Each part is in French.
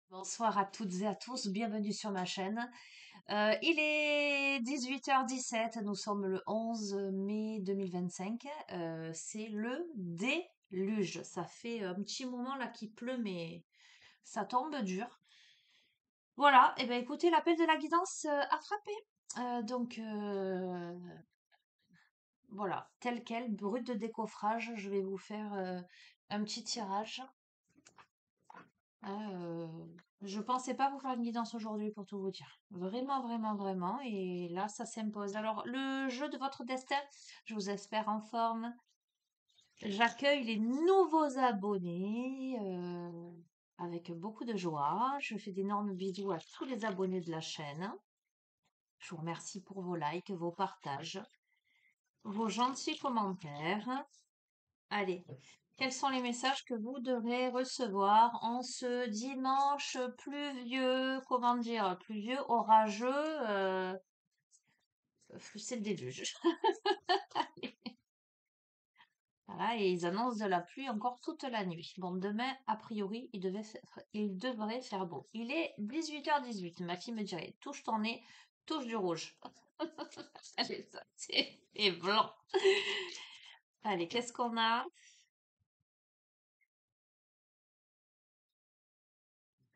Bonsoir à toutes et à tous, bienvenue sur ma chaîne. Il est 18h17, nous sommes le 11 mai 2025. C'est le déluge. Ça fait un petit moment là qu'il pleut, mais ça tombe dur. Voilà, et ben écoutez, l'appel de la guidance a frappé. Voilà, tel quel, brut de décoffrage, je vais vous faire un petit tirage. Ah, je pensais pas vous faire une guidance aujourd'hui pour tout vous dire. Vraiment, vraiment, vraiment. Et là, ça s'impose. Alors, le jeu de votre destin, je vous espère en forme. J'accueille les nouveaux abonnés avec beaucoup de joie. Je fais d'énormes bisous à tous les abonnés de la chaîne. Je vous remercie pour vos likes, vos partages, vos gentils commentaires. Allez, quels sont les messages que vous devrez recevoir en ce dimanche pluvieux, comment dire, pluvieux, orageux, c'est le déluge. Voilà, et ils annoncent de la pluie encore toute la nuit. Bon, demain, a priori, il devrait faire beau. Il est 18h18. Ma fille me dirait, touche ton nez, touche du rouge. Allez, ça, c'est blanc. Allez, qu'est-ce qu'on a?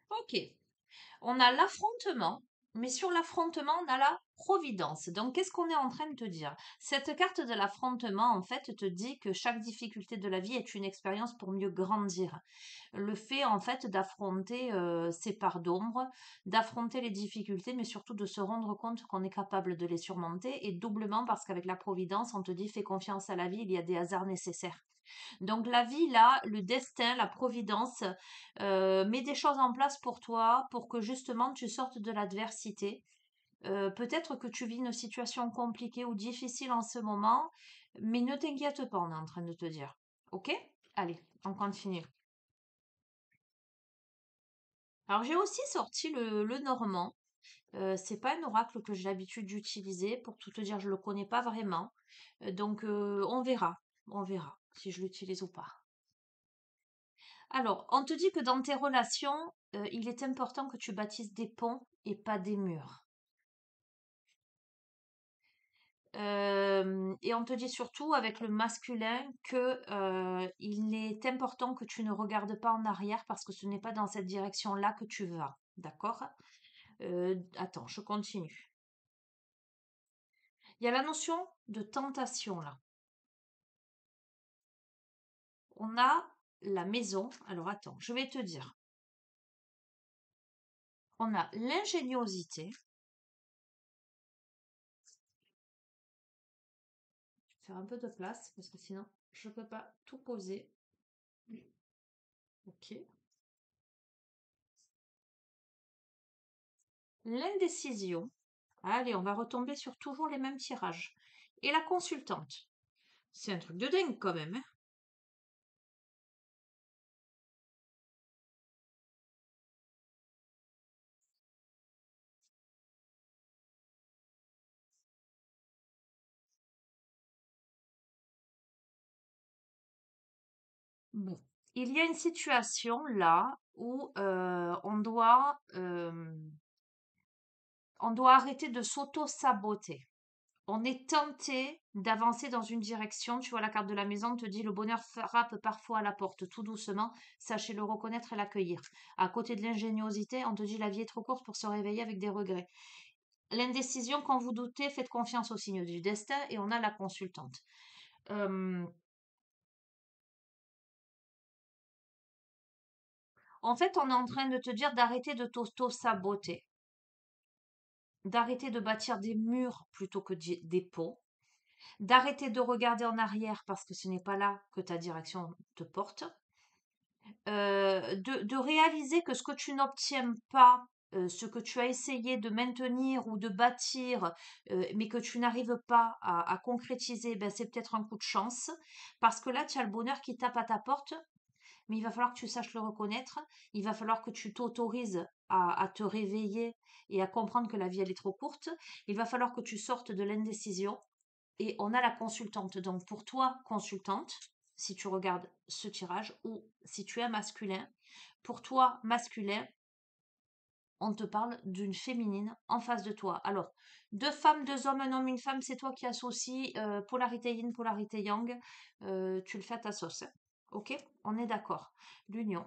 Ok. On a l'affrontement, mais sur l'affrontement, on a la providence. Donc, qu'est-ce qu'on est en train de te dire? Cette carte de l'affrontement, en fait, te dit que chaque difficulté de la vie est une expérience pour mieux grandir. Le fait, en fait, d'affronter ces parts d'ombre, d'affronter les difficultés, mais surtout de se rendre compte qu'on est capable de les surmonter, et doublement parce qu'avec la providence, on te dit fais confiance à la vie, il y a des hasards nécessaires. Donc la vie, là, le destin, la providence, met des choses en place pour toi, pour que justement tu sortes de l'adversité. Peut-être que tu vis une situation compliquée ou difficile en ce moment, mais ne t'inquiète pas, on est en train de te dire. Ok? Allez, on continue. Alors j'ai aussi sorti le normand. C'est pas un oracle que j'ai l'habitude d'utiliser. Pour tout te dire, je le connais pas vraiment. On verra. On verra si je l'utilise ou pas. Alors, on te dit que dans tes relations, il est important que tu bâtisses des ponts et pas des murs. Et on te dit surtout avec le masculin que il est important que tu ne regardes pas en arrière parce que ce n'est pas dans cette direction-là que tu vas. D'accord? Attends, je continue. Il y a la notion de tentation là. On a la maison. Alors attends, je vais te dire. On a l'ingéniosité. Je vais faire un peu de place parce que sinon je ne peux pas tout poser. Ok. L'indécision. Allez, on va retomber sur toujours les mêmes tirages. Et la consultante. C'est un truc de dingue quand même, hein. Bon. Il y a une situation là où on doit arrêter de s'auto-saboter. On est tenté d'avancer dans une direction. Tu vois, la carte de la maison te dit le bonheur frappe parfois à la porte, tout doucement. Sachez le reconnaître et l'accueillir. À côté de l'ingéniosité, on te dit la vie est trop courte pour se réveiller avec des regrets. L'indécision, quand vous doutez, faites confiance au signe du destin et on a la consultante. Euh, En fait, on est en train de te dire d'arrêter de t'auto-saboter, d'arrêter de bâtir des murs plutôt que des ponts, d'arrêter de regarder en arrière parce que ce n'est pas là que ta direction te porte, de réaliser que ce que tu n'obtiens pas, ce que tu as essayé de maintenir ou de bâtir, mais que tu n'arrives pas à concrétiser, ben, c'est peut-être un coup de chance, parce que là, tu as le bonheur qui tape à ta porte, mais il va falloir que tu saches le reconnaître, il va falloir que tu t'autorises à te réveiller et à comprendre que la vie, elle est trop courte, il va falloir que tu sortes de l'indécision, et on a la consultante. Donc pour toi, consultante, si tu regardes ce tirage, ou si tu es masculin, pour toi, masculin, on te parle d'une féminine en face de toi. Alors, deux femmes, deux hommes, un homme, une femme, c'est toi qui associes polarité yin, polarité yang. Tu le fais à ta sauce, hein. Ok? On est d'accord. L'union.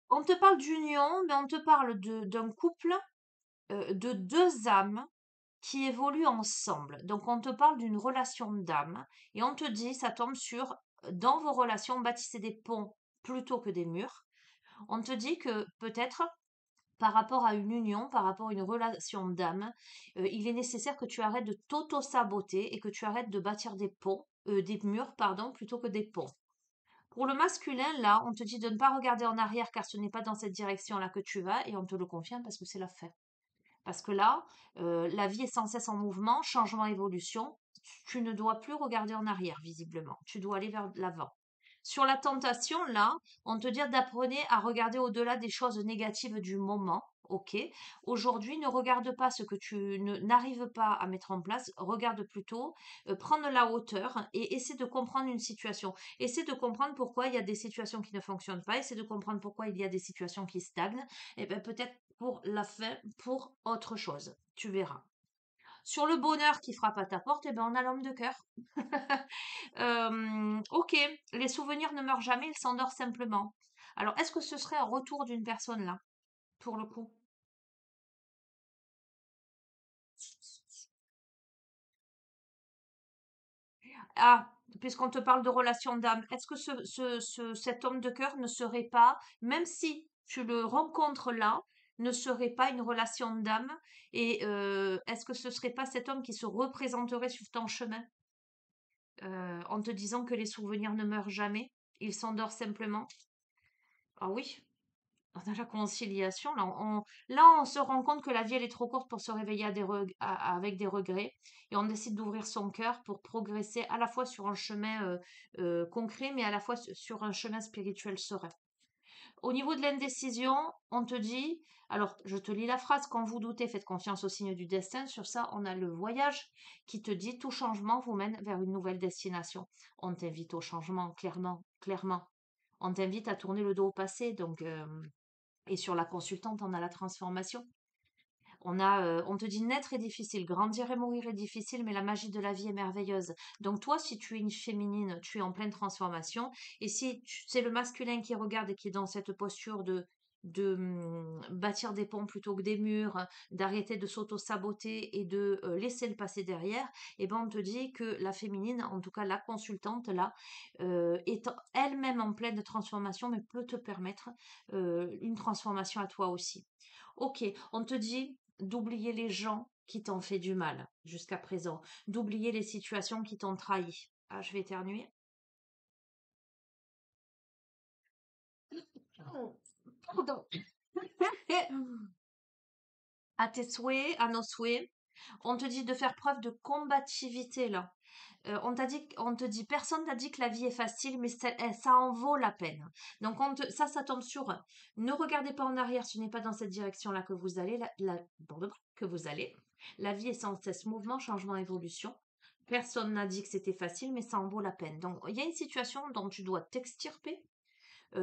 On te parle d'union, mais on te parle d'un couple de deux âmes qui évoluent ensemble. Donc, on te parle d'une relation d'âme et on te dit, ça tombe sur, dans vos relations, bâtissez des ponts plutôt que des murs. On te dit que peut-être par rapport à une union, par rapport à une relation d'âme, il est nécessaire que tu arrêtes de t'auto-saboter et que tu arrêtes de bâtir des ponts, des murs, pardon, plutôt que des ponts. Pour le masculin, là, on te dit de ne pas regarder en arrière car ce n'est pas dans cette direction-là que tu vas et on te le confirme parce que c'est la fin. Parce que là, la vie est sans cesse en mouvement, changement, évolution. Tu ne dois plus regarder en arrière, visiblement. Tu dois aller vers l'avant. Sur la tentation, là, on te dit d'apprenez à regarder au-delà des choses négatives du moment. Ok. Aujourd'hui, ne regarde pas ce que n'arrives pas à mettre en place. Regarde plutôt, prendre la hauteur et essaie de comprendre une situation. Essaie de comprendre pourquoi il y a des situations qui ne fonctionnent pas. Essaie de comprendre pourquoi il y a des situations qui stagnent. Et bien peut-être pour la fin, pour autre chose. Tu verras. Sur le bonheur qui frappe à ta porte, eh ben on a l'homme de cœur. Ok, les souvenirs ne meurent jamais, ils s'endorment simplement. Alors, est-ce que ce serait un retour d'une personne là, pour le coup? Ah, puisqu'on te parle de relation d'âme, est-ce que cet homme de cœur ne serait pas, même si tu le rencontres là, ne serait pas une relation d'âme? Et est-ce que ce serait pas cet homme qui se représenterait sur ton chemin, en te disant que les souvenirs ne meurent jamais, ils s'endorment simplement? Ah oui, on a la conciliation. Là, on se rend compte que la vie, elle est trop courte pour se réveiller avec des regrets. Et on décide d'ouvrir son cœur pour progresser à la fois sur un chemin concret, mais à la fois sur un chemin spirituel serein. Au niveau de l'indécision, on te dit, alors je te lis la phrase, quand vous doutez, faites confiance au signe du destin. Sur ça, on a le voyage qui te dit, tout changement vous mène vers une nouvelle destination. On t'invite au changement, clairement, clairement. On t'invite à tourner le dos au passé, donc et sur la consultante, on a la transformation. On te dit naître est difficile, grandir et mourir est difficile, mais la magie de la vie est merveilleuse. Donc toi, si tu es une féminine, tu es en pleine transformation. Et si c'est le masculin qui regarde et qui est dans cette posture de bâtir des ponts plutôt que des murs, d'arrêter de s'auto-saboter et de laisser le passé derrière, et ben on te dit que la féminine, en tout cas la consultante là, est elle-même en pleine transformation, mais peut te permettre une transformation à toi aussi. Ok, on te dit d'oublier les gens qui t'ont fait du mal jusqu'à présent, d'oublier les situations qui t'ont trahi. Ah, je vais éternuer. Pardon. À tes souhaits, à nos souhaits, on te dit de faire preuve de combativité là. On te dit, personne n'a dit que la vie est facile, mais ça en vaut la peine. Donc ça tombe sur ne regardez pas en arrière, ce n'est pas dans cette direction-là que vous allez, que vous allez. La vie est sans cesse mouvement, changement, évolution. Personne n'a dit que c'était facile, mais ça en vaut la peine. Donc il y a une situation dont tu dois t'extirper,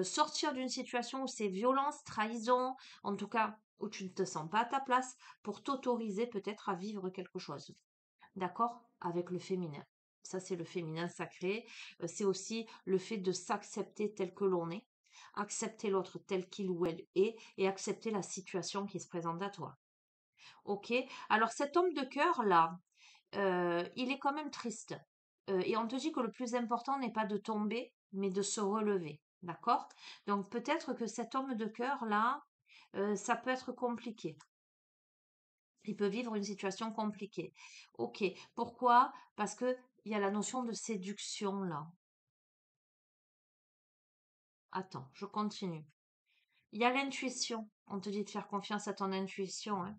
sortir d'une situation où c'est violence, trahison, en tout cas où tu ne te sens pas à ta place, pour t'autoriser peut-être à vivre quelque chose. D'accord? Avec le féminin. Ça, c'est le féminin sacré. C'est aussi le fait de s'accepter tel que l'on est, accepter l'autre tel qu'il ou elle est et accepter la situation qui se présente à toi. Ok? Alors cet homme de cœur là, il est quand même triste. Et on te dit que le plus important n'est pas de tomber, mais de se relever. D'accord? Donc peut-être que cet homme de cœur là, ça peut être compliqué. Il peut vivre une situation compliquée. Ok. Pourquoi? Parce que il y a la notion de séduction là. Attends, je continue. Il y a l'intuition. On te dit de faire confiance à ton intuition, hein.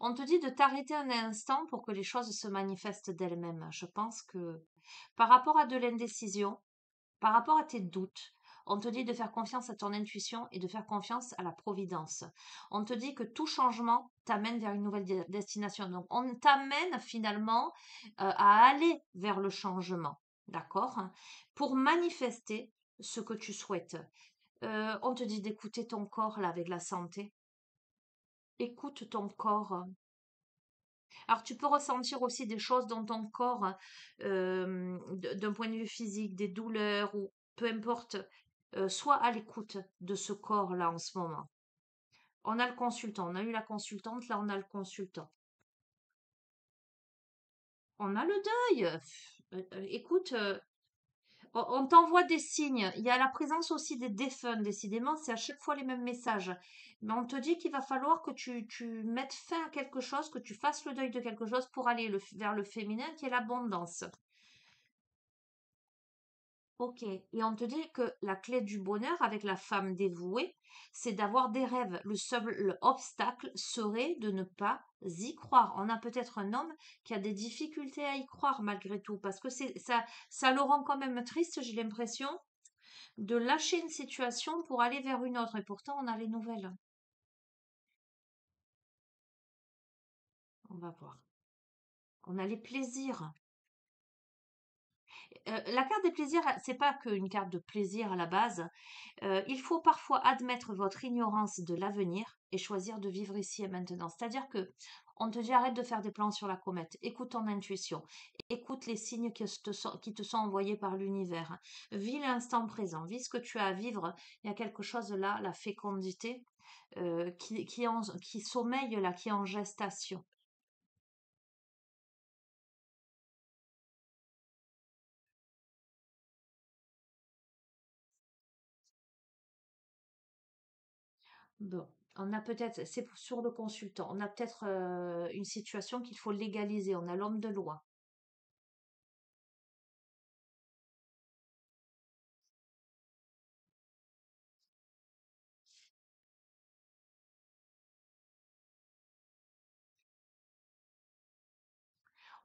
On te dit de t'arrêter un instant pour que les choses se manifestent d'elles-mêmes. Je pense que par rapport à de l'indécision, par rapport à tes doutes, on te dit de faire confiance à ton intuition et de faire confiance à la providence. On te dit que tout changement t'amène vers une nouvelle destination. Donc, on t'amène finalement à aller vers le changement. D'accord? Pour manifester, ce que tu souhaites. On te dit d'écouter ton corps là avec la santé. Écoute ton corps. Alors, tu peux ressentir aussi des choses dans ton corps, d'un point de vue physique, des douleurs ou peu importe. Sois à l'écoute de ce corps-là en ce moment. On a le consultant, on a eu la consultante, là on a le consultant. On a le deuil. Écoute, on t'envoie des signes. Il y a la présence aussi des défunts. Décidément, c'est à chaque fois les mêmes messages. Mais on te dit qu'il va falloir que tu mettes fin à quelque chose, que tu fasses le deuil de quelque chose pour aller vers le féminin qui est l'abondance. Ok. Et on te dit que la clé du bonheur avec la femme dévouée, c'est d'avoir des rêves. Le seul obstacle serait de ne pas y croire. On a peut-être un homme qui a des difficultés à y croire malgré tout, parce que ça le rend quand même triste, j'ai l'impression, de lâcher une situation pour aller vers une autre. Et pourtant, on a les nouvelles. On va voir. On a les plaisirs. La carte des plaisirs, c'est pas qu'une carte de plaisir à la base. Il faut parfois admettre votre ignorance de l'avenir et choisir de vivre ici et maintenant. C'est-à-dire que on te dit arrête de faire des plans sur la comète, écoute ton intuition, écoute les signes qui te sont envoyés par l'univers. Vis l'instant présent, vis ce que tu as à vivre. Il y a quelque chose là, la fécondité, qui sommeille là, qui est en gestation. Bon, on a peut-être, c'est sur le consultant, on a peut-être une situation qu'il faut légaliser. On a l'homme de loi.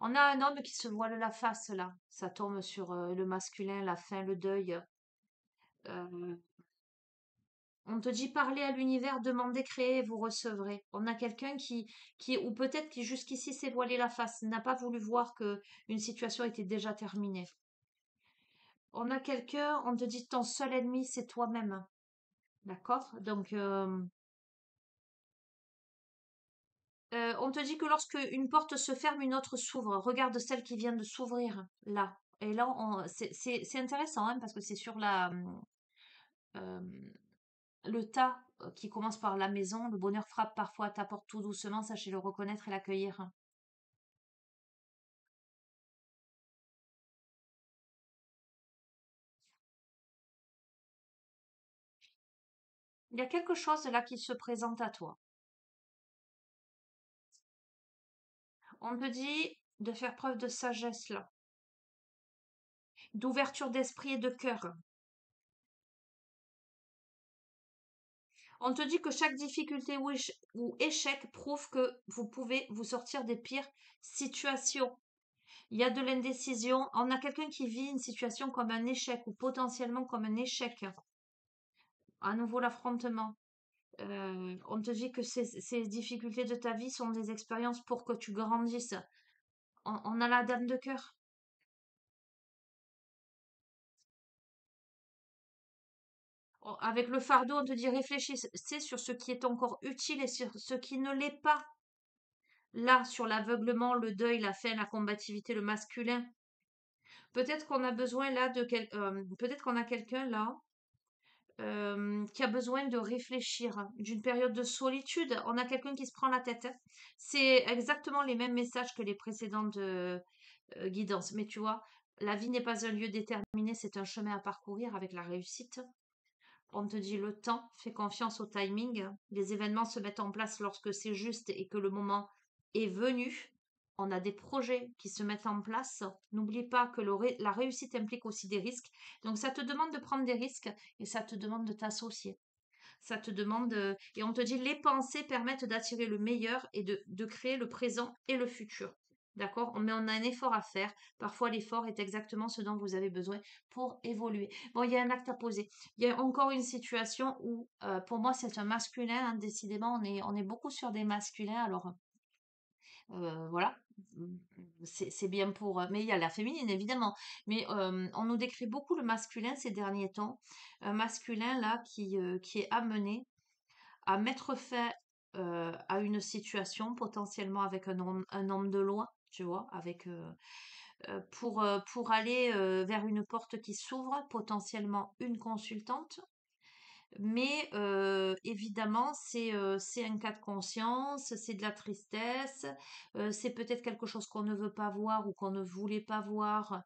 On a un homme qui se voile la face là. Ça tombe sur le masculin, la fin, le deuil. Euh, on te dit parler à l'univers, demandez, créez, vous recevrez. On a quelqu'un ou peut-être qui jusqu'ici s'est voilé la face, n'a pas voulu voir que une situation était déjà terminée. On a quelqu'un, on te dit ton seul ennemi, c'est toi-même. D'accord? Donc, on te dit que lorsque une porte se ferme, une autre s'ouvre. Regarde celle qui vient de s'ouvrir là. Et là, c'est intéressant hein, parce que c'est sur euh, le tas qui commence par la maison. Le bonheur frappe parfois à ta porte tout doucement. Sachez le reconnaître et l'accueillir. Il y a quelque chose là qui se présente à toi. On te dit de faire preuve de sagesse là, d'ouverture d'esprit et de cœur. On te dit que chaque difficulté ou échec prouve que vous pouvez vous sortir des pires situations. Il y a de l'indécision. On a quelqu'un qui vit une situation comme un échec ou potentiellement comme un échec. À nouveau l'affrontement. On te dit que ces difficultés de ta vie sont des expériences pour que tu grandisses. On a la dame de cœur. Avec le fardeau, on te dit réfléchissez sur ce qui est encore utile et sur ce qui ne l'est pas. Là, sur l'aveuglement, le deuil, la faim, la combativité, le masculin. Peut-être qu'on a besoin là peut-être qu'on a quelqu'un là qui a besoin de réfléchir, d'une période de solitude. On a quelqu'un qui se prend la tête. C'est exactement les mêmes messages que les précédentes guidances. Mais tu vois, la vie n'est pas un lieu déterminé, c'est un chemin à parcourir avec la réussite. On te dit le temps, fais confiance au timing. Les événements se mettent en place lorsque c'est juste et que le moment est venu. On a des projets qui se mettent en place. N'oublie pas que la réussite implique aussi des risques. Donc ça te demande de prendre des risques et ça te demande de t'associer. Ça te demande et on te dit les pensées permettent d'attirer le meilleur et de créer le présent et le futur. D'accord? Mais on a un effort à faire. Parfois, l'effort est exactement ce dont vous avez besoin pour évoluer. Bon, il y a un acte à poser. Il y a encore une situation où, pour moi, c'est un masculin. Hein, décidément, on est beaucoup sur des masculins. Alors, Voilà. Mmh, c'est bien pour, mais il y a la féminine évidemment. Mais on nous décrit beaucoup le masculin ces derniers temps. Un masculin là qui est amené à mettre fin à une situation potentiellement avec un homme de loi, tu vois, pour aller vers une porte qui s'ouvre, potentiellement une consultante. Mais évidemment, c'est un cas de conscience, c'est de la tristesse, c'est peut-être quelque chose qu'on ne veut pas voir ou qu'on ne voulait pas voir.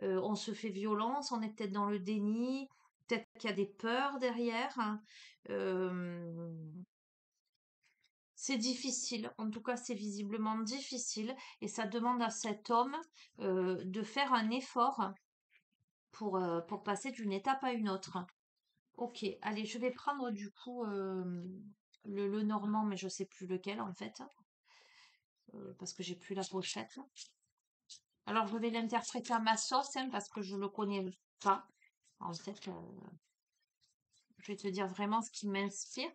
On se fait violence, on est peut-être dans le déni, peut-être qu'il y a des peurs derrière, hein. Euh, c'est difficile, en tout cas c'est visiblement difficile, et ça demande à cet homme de faire un effort pour passer d'une étape à une autre. Ok, allez, je vais prendre du coup le normand, mais je sais plus lequel en fait, parce que j'ai plus la pochette. Alors je vais l'interpréter à ma sauce, hein, parce que je le connais pas. En fait, je vais te dire vraiment ce qui m'inspire.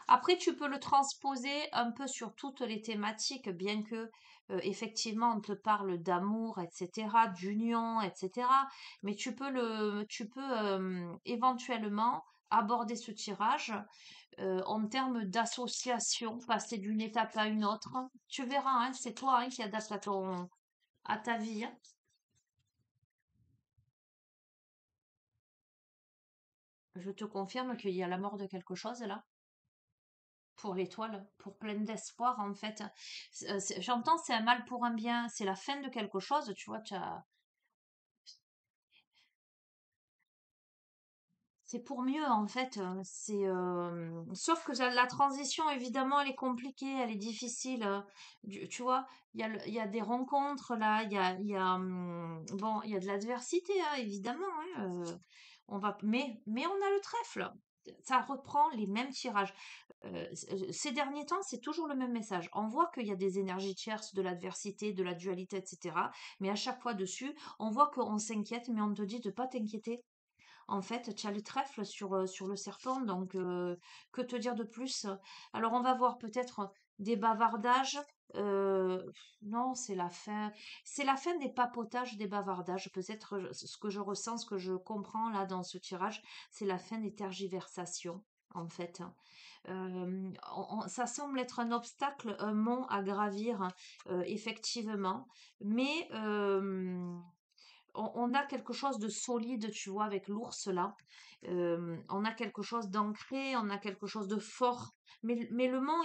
Après, tu peux le transposer un peu sur toutes les thématiques, bien que effectivement on te parle d'amour, etc., d'union, etc. Mais tu peux éventuellement aborder ce tirage en termes d'association, passer d'une étape à une autre. Tu verras, hein, c'est toi hein, qui adapte à ta vie, hein. Je te confirme qu'il y a la mort de quelque chose là. Pour l'étoile, pour pleine d'espoir en fait. J'entends c'est un mal pour un bien, c'est la fin de quelque chose, tu vois, c'est pour mieux en fait. Sauf que la transition évidemment elle est compliquée, elle est difficile. Tu vois, il y a des rencontres là, bon, il y a de l'adversité hein, évidemment. Hein, mais on a le trèfle. Ça reprend les mêmes tirages. Ces derniers temps, c'est toujours le même message. On voit qu'il y a des énergies tierces, de l'adversité, de la dualité, etc. Mais à chaque fois dessus, on voit qu'on s'inquiète, mais on te dit de pas t'inquiéter. En fait, tu as le trèfle sur le serpent, donc que te dire de plus? Alors, on va voir peut-être des bavardages. Non, c'est la fin. C'est la fin des papotages, des bavardages. Peut-être ce que je ressens, ce que je comprends là dans ce tirage, c'est la fin des tergiversations, en fait. Ça semble être un obstacle, un mont à gravir, hein, effectivement. Mais on a quelque chose de solide, tu vois, avec l'ours là. On a quelque chose d'ancré, on a quelque chose de fort. Mais le mont,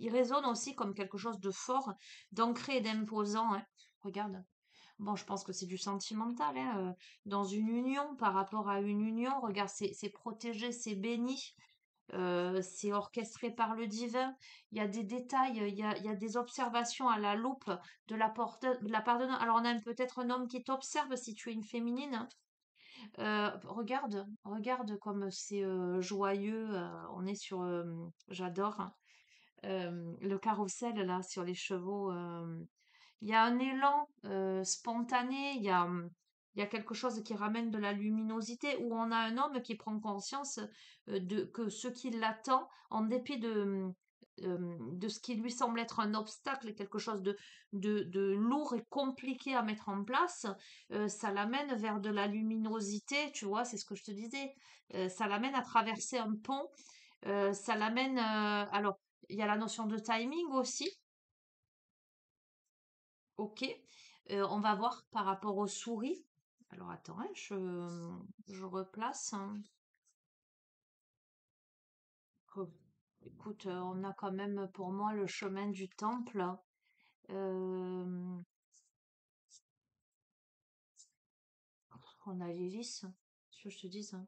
il résonne aussi comme quelque chose de fort, d'ancré et d'imposant, hein. Regarde. Bon, je pense que c'est du sentimental, hein, dans une union, par rapport à une union, regarde, c'est protégé, c'est béni, c'est orchestré par le divin. Il y a des détails, il y a des observations à la loupe de la part de alors, on a peut-être un homme qui t'observe si tu es une féminine, hein. Regarde comme c'est joyeux. On est sur, j'adore, hein, le carrousel là sur les chevaux. Il y a un élan spontané, il y a quelque chose qui ramène de la luminosité, où on a un homme qui prend conscience de que ce qui l'attend, en dépit de ce qui lui semble être un obstacle, quelque chose de lourd et compliqué à mettre en place, ça l'amène vers de la luminosité, tu vois, c'est ce que je te disais. Ça l'amène à traverser un pont, ça l'amène... alors, il y a la notion de timing aussi. Ok, on va voir par rapport aux souris. Alors attends, hein, je replace, hein. Oh, écoute, on a quand même pour moi le chemin du temple. Euh, on a l'hélice, ce que je te dis, hein.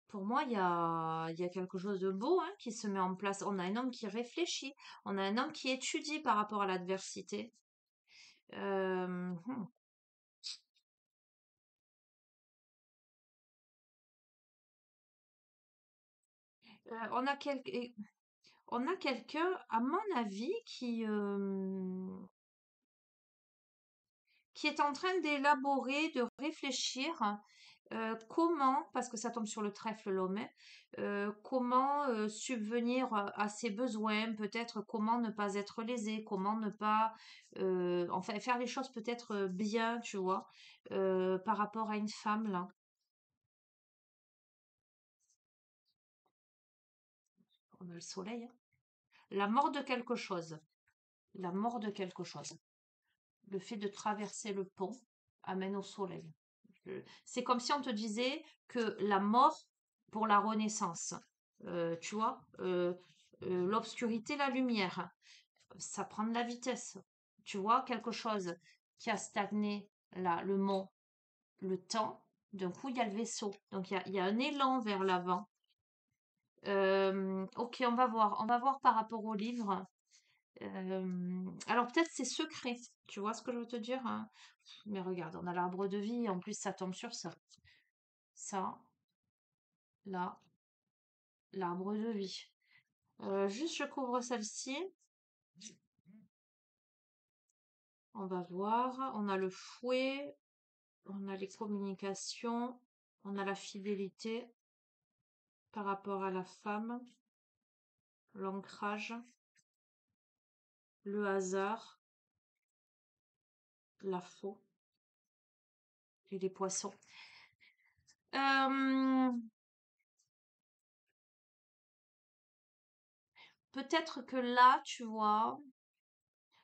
Pour moi, il y a quelque chose de beau hein, qui se met en place. On a un homme qui réfléchit, on a un homme qui étudie par rapport à l'adversité. Hmm. On a on a quelqu'un, à mon avis, qui est en train d'élaborer, de réfléchir comment, parce que ça tombe sur le trèfle l'homme, hein, comment subvenir à ses besoins, peut-être comment ne pas être lésé, comment ne pas, enfin faire les choses peut-être bien, tu vois, par rapport à une femme là. On a le soleil, hein. La mort de quelque chose. La mort de quelque chose. Le fait de traverser le pont amène au soleil. C'est comme si on te disait que la mort pour la renaissance, tu vois, l'obscurité, la lumière, ça prend de la vitesse. Tu vois, quelque chose qui a stagné, là, le mont, le temps, d'un coup, il y a le vaisseau. Donc, il y a un élan vers l'avant. Ok, on va voir par rapport au livre. Alors peut-être c'est secret, tu vois ce que je veux te dire, hein. Mais regarde, on a l'arbre de vie, en plus ça tombe sur ça. Ça, là, l'arbre de vie. Juste je couvre celle-ci. On va voir. On a le fouet, on a les communications, on a la fidélité par rapport à la femme, l'ancrage, le hasard, la faux et les poissons. Euh, Peut-être que là, tu vois,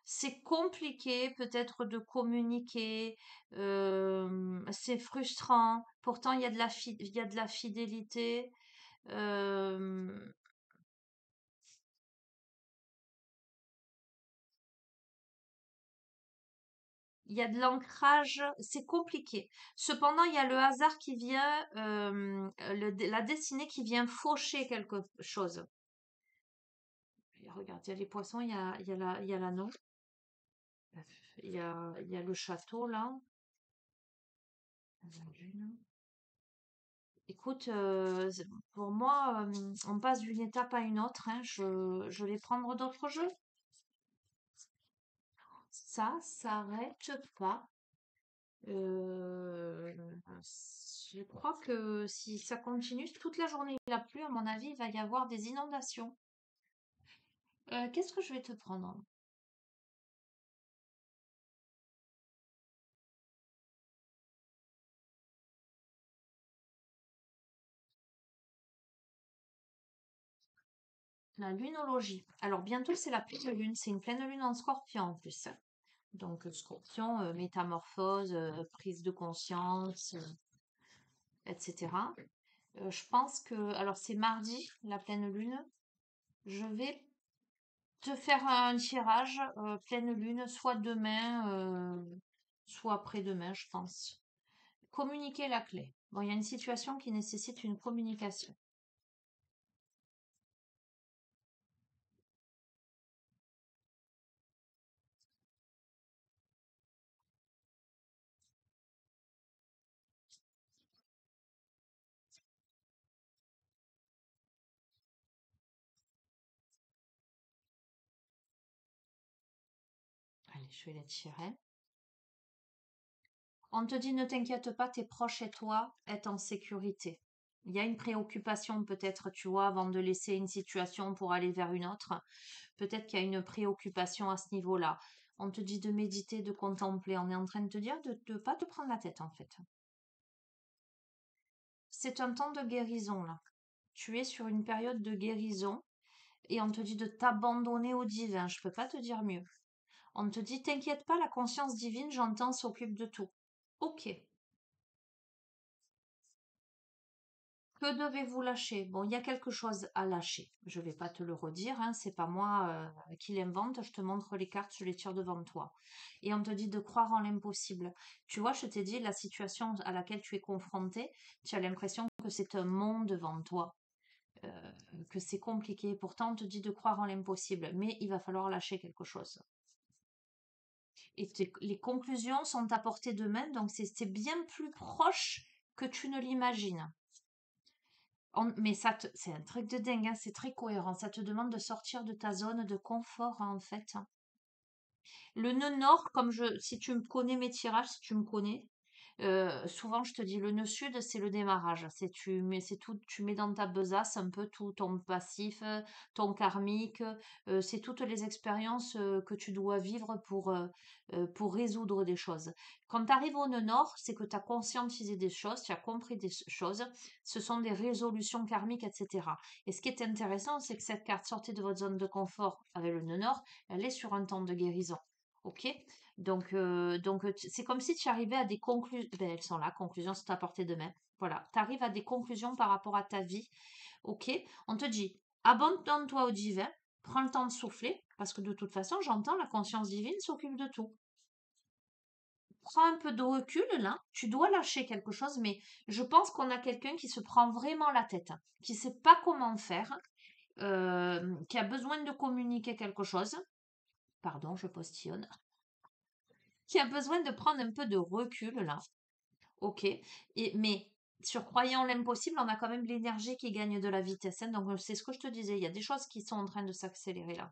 c'est compliqué peut-être de communiquer, c'est frustrant. Pourtant, il y a de la fidélité. euh, Il y a de l'ancrage, c'est compliqué. Cependant, il y a le hasard qui vient, la destinée qui vient faucher quelque chose. Et regarde, il y a les poissons, il y a l'anneau, il y a le château là. Écoute, pour moi, on passe d'une étape à une autre, hein. Je vais prendre d'autres jeux. Ça s'arrête pas. Euh, je crois que si ça continue toute la journée, il a plu, à mon avis, il va y avoir des inondations. Qu'est-ce que je vais te prendre? La lunologie. Alors bientôt, c'est la pleine lune. C'est une pleine lune en scorpion en plus. Donc scorpion, métamorphose, prise de conscience, etc. Je pense que, alors c'est mardi, la pleine lune. Je vais te faire un tirage pleine lune, soit demain, soit après-demain, je pense. Communiquer la clé. Bon, il y a une situation qui nécessite une communication. Allez, je vais les tirer. On te dit ne t'inquiète pas, tes proches et toi êtes en sécurité. Il y a une préoccupation peut-être, tu vois, avant de laisser une situation pour aller vers une autre. Peut-être qu'il y a une préoccupation à ce niveau-là. On te dit de méditer, de contempler. On est en train de te dire de ne pas te prendre la tête en fait. C'est un temps de guérison là. Tu es sur une période de guérison et on te dit de t'abandonner au divin. Je peux pas te dire mieux. On te dit t'inquiète pas, la conscience divine, j'entends, s'occupe de tout. Ok. Que devez-vous lâcher? Bon, il y a quelque chose à lâcher. Je vais pas te le redire, hein, c'est pas moi qui l'invente. Je te montre les cartes, je les tire devant toi. Et on te dit de croire en l'impossible. Tu vois, je t'ai dit, la situation à laquelle tu es confronté, tu as l'impression que c'est un monde devant toi, que c'est compliqué. Pourtant, on te dit de croire en l'impossible, mais il va falloir lâcher quelque chose. Et les conclusions sont à portée de main, donc c'est bien plus proche que tu ne l'imagines. Mais c'est un truc de dingue, hein, c'est très cohérent. Ça te demande de sortir de ta zone de confort, hein, en fait, hein. Le nœud nord, si tu me connais mes tirages, si tu me connais, souvent je te dis le nœud sud, c'est le démarrage. C'est tout, tu mets dans ta besace un peu tout ton passif, ton karmique, c'est toutes les expériences que tu dois vivre pour résoudre des choses. Quand tu arrives au nœud nord, c'est que tu as conscientisé des choses, tu as compris des choses, ce sont des résolutions karmiques, etc. Et ce qui est intéressant, c'est que cette carte sortie de votre zone de confort avec le nœud nord, elle est sur un temps de guérison. Ok? Donc, c'est comme si tu arrivais à des conclusions. Ben, elles sont là, conclusions, c'est à portée de main. Voilà, tu arrives à des conclusions par rapport à ta vie. Ok? On te dit, abandonne-toi au divin, prends le temps de souffler, parce que de toute façon, j'entends, la conscience divine s'occupe de tout. Prends un peu de recul là, tu dois lâcher quelque chose, mais je pense qu'on a quelqu'un qui se prend vraiment la tête, qui sait pas comment faire, qui a besoin de communiquer quelque chose. Pardon, je postillonne. Qui a besoin de prendre un peu de recul là. Ok. Mais sur croyant l'impossible, on a quand même l'énergie qui gagne de la vitesse, hein. Donc c'est ce que je te disais. Il y a des choses qui sont en train de s'accélérer là.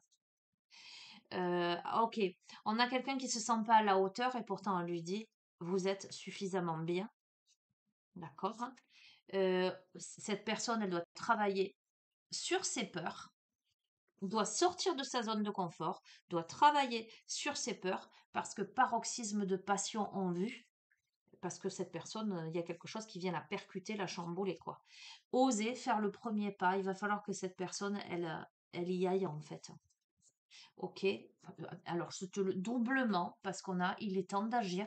Ok. On a quelqu'un qui se sent pas à la hauteur et pourtant on lui dit, vous êtes suffisamment bien. D'accord? Cette personne, elle doit travailler sur ses peurs, doit sortir de sa zone de confort, doit travailler sur ses peurs parce que paroxysme de passion en vue, parce que cette personne, il y a quelque chose qui vient la percuter, la chambouler, quoi. Oser faire le premier pas, il va falloir que cette personne, elle y aille, en fait. Ok? Alors, c'est le doublement, parce il est temps d'agir.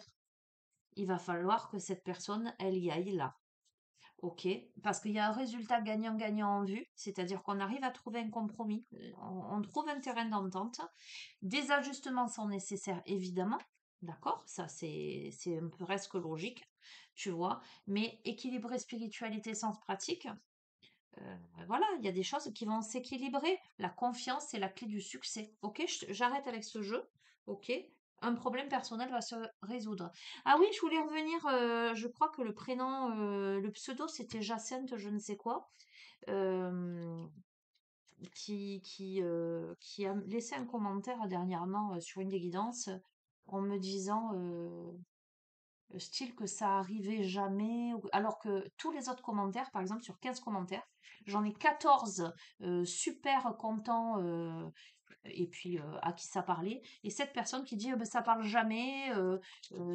Il va falloir que cette personne, elle y aille là. Ok? Parce qu'il y a un résultat gagnant-gagnant en vue, c'est-à-dire qu'on arrive à trouver un compromis, on trouve un terrain d'entente. Des ajustements sont nécessaires, évidemment. D'accord? Ça, c'est un peu presque logique, tu vois. Mais équilibrer spiritualité, sens pratique, voilà, il y a des choses qui vont s'équilibrer. La confiance, c'est la clé du succès. Ok? J'arrête avec ce jeu. Ok? Un problème personnel va se résoudre. Ah oui, je voulais revenir, je crois que le prénom, le pseudo, c'était Jacinthe, je ne sais quoi. Euh, qui a laissé un commentaire dernièrement sur une des guidances en me disant style que ça arrivait jamais, alors que tous les autres commentaires, par exemple sur 15 commentaires, j'en ai 14 super contents et puis à qui ça parlait, et cette personne qui dit ben, ça parle jamais,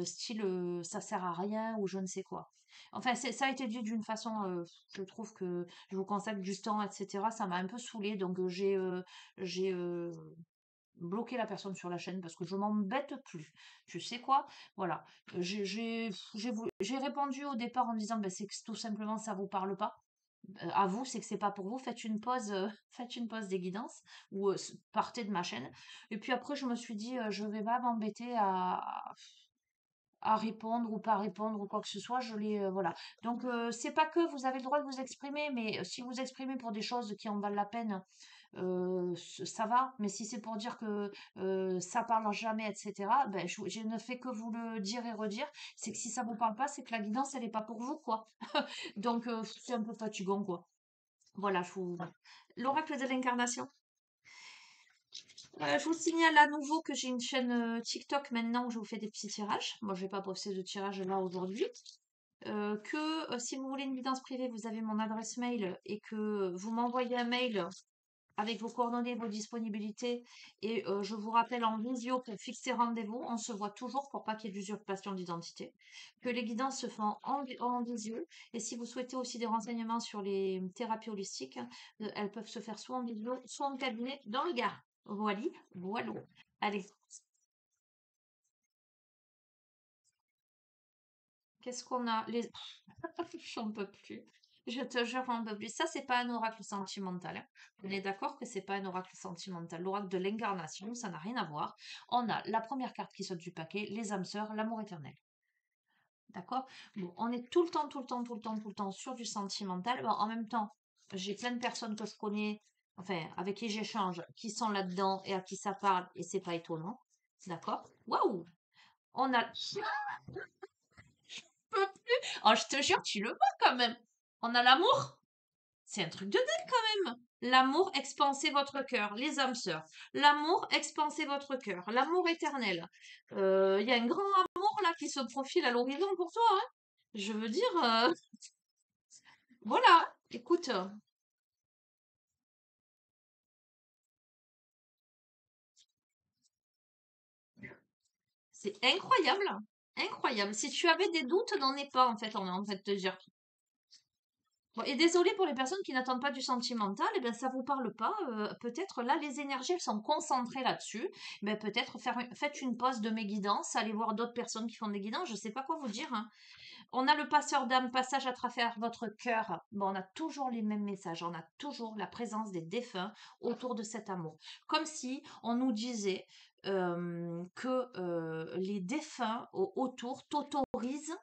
style ça sert à rien ou je ne sais quoi. Enfin, ça a été dit d'une façon, je trouve que je vous consacre du temps, etc. Ça m'a un peu saoulée, donc j'ai bloqué la personne sur la chaîne parce que je m'embête plus. Tu sais quoi? Voilà. J'ai répondu au départ en disant ben, c'est que tout simplement ça vous parle pas. À vous, c'est que c'est pas pour vous. Faites une pause, faites une pause des guidances ou partez de ma chaîne. Et puis après, je me suis dit, je vais pas m'embêter à répondre ou pas répondre ou quoi que ce soit. Voilà. Donc, c'est pas que vous avez le droit de vous exprimer, mais si vous exprimez pour des choses qui en valent la peine, ça va. Mais si c'est pour dire que ça parle jamais, etc., ben, je ne fais que vous le dire et redire. C'est que si ça vous parle pas, c'est que la guidance, elle est pas pour vous, quoi. Donc, c'est un peu fatigant, quoi. Voilà, l'oracle de l'incarnation. Je vous signale à nouveau que j'ai une chaîne TikTok maintenant où je vous fais des petits tirages. Moi, je vais pas poster de tirage là aujourd'hui. Si vous voulez une guidance privée, vous avez mon adresse mail et que vous m'envoyez un mail avec vos coordonnées, vos disponibilités, et je vous rappelle en visio pour fixer rendez-vous. On se voit toujours pour pas qu'il y ait d'usurpation d'identité. Que les guidances se font en visio. Et si vous souhaitez aussi des renseignements sur les thérapies holistiques, elles peuvent se faire soit en visio, soit en cabinet dans le Gard. Voilà, voilà. Allez, qu'est-ce qu'on a J'en peux plus. Je te jure, j'en peux plus. Ça, c'est pas un oracle sentimental, hein. On est d'accord que c'est pas un oracle sentimental. L'oracle de l'incarnation, ça n'a rien à voir. On a la première carte qui saute du paquet, les âmes sœurs, l'amour éternel. D'accord? Bon, on est tout le temps, tout le temps, tout le temps, tout le temps sur du sentimental. Bon, en même temps, j'ai plein de personnes que je connais, enfin, avec qui j'échange, qui sont là-dedans et à qui ça parle, et c'est pas étonnant. D'accord? Waouh! On a. Oh, je te jure, tu le vois quand même. On a l'amour. C'est un truc de dingue quand même. L'amour, expansez votre cœur, les âmes sœurs. L'amour, expansez votre cœur, l'amour éternel. Il y a un grand amour là qui se profile à l'horizon pour toi, hein. Je veux dire, voilà, écoute, c'est incroyable, incroyable. Si tu avais des doutes, n'en aie pas en fait, on est en train de te dire. Bon, et désolé pour les personnes qui n'attendent pas du sentimental, eh bien ça vous parle pas. Peut-être là les énergies elles sont concentrées là-dessus. Mais peut-être faites une pause de mes guidances, allez voir d'autres personnes qui font des guidances. Je sais pas quoi vous dire, hein. On a le passeur d'âme, passage à travers votre cœur. Bon, on a toujours les mêmes messages. On a toujours la présence des défunts autour de cet amour. Comme si on nous disait que les défunts autour t'autorisent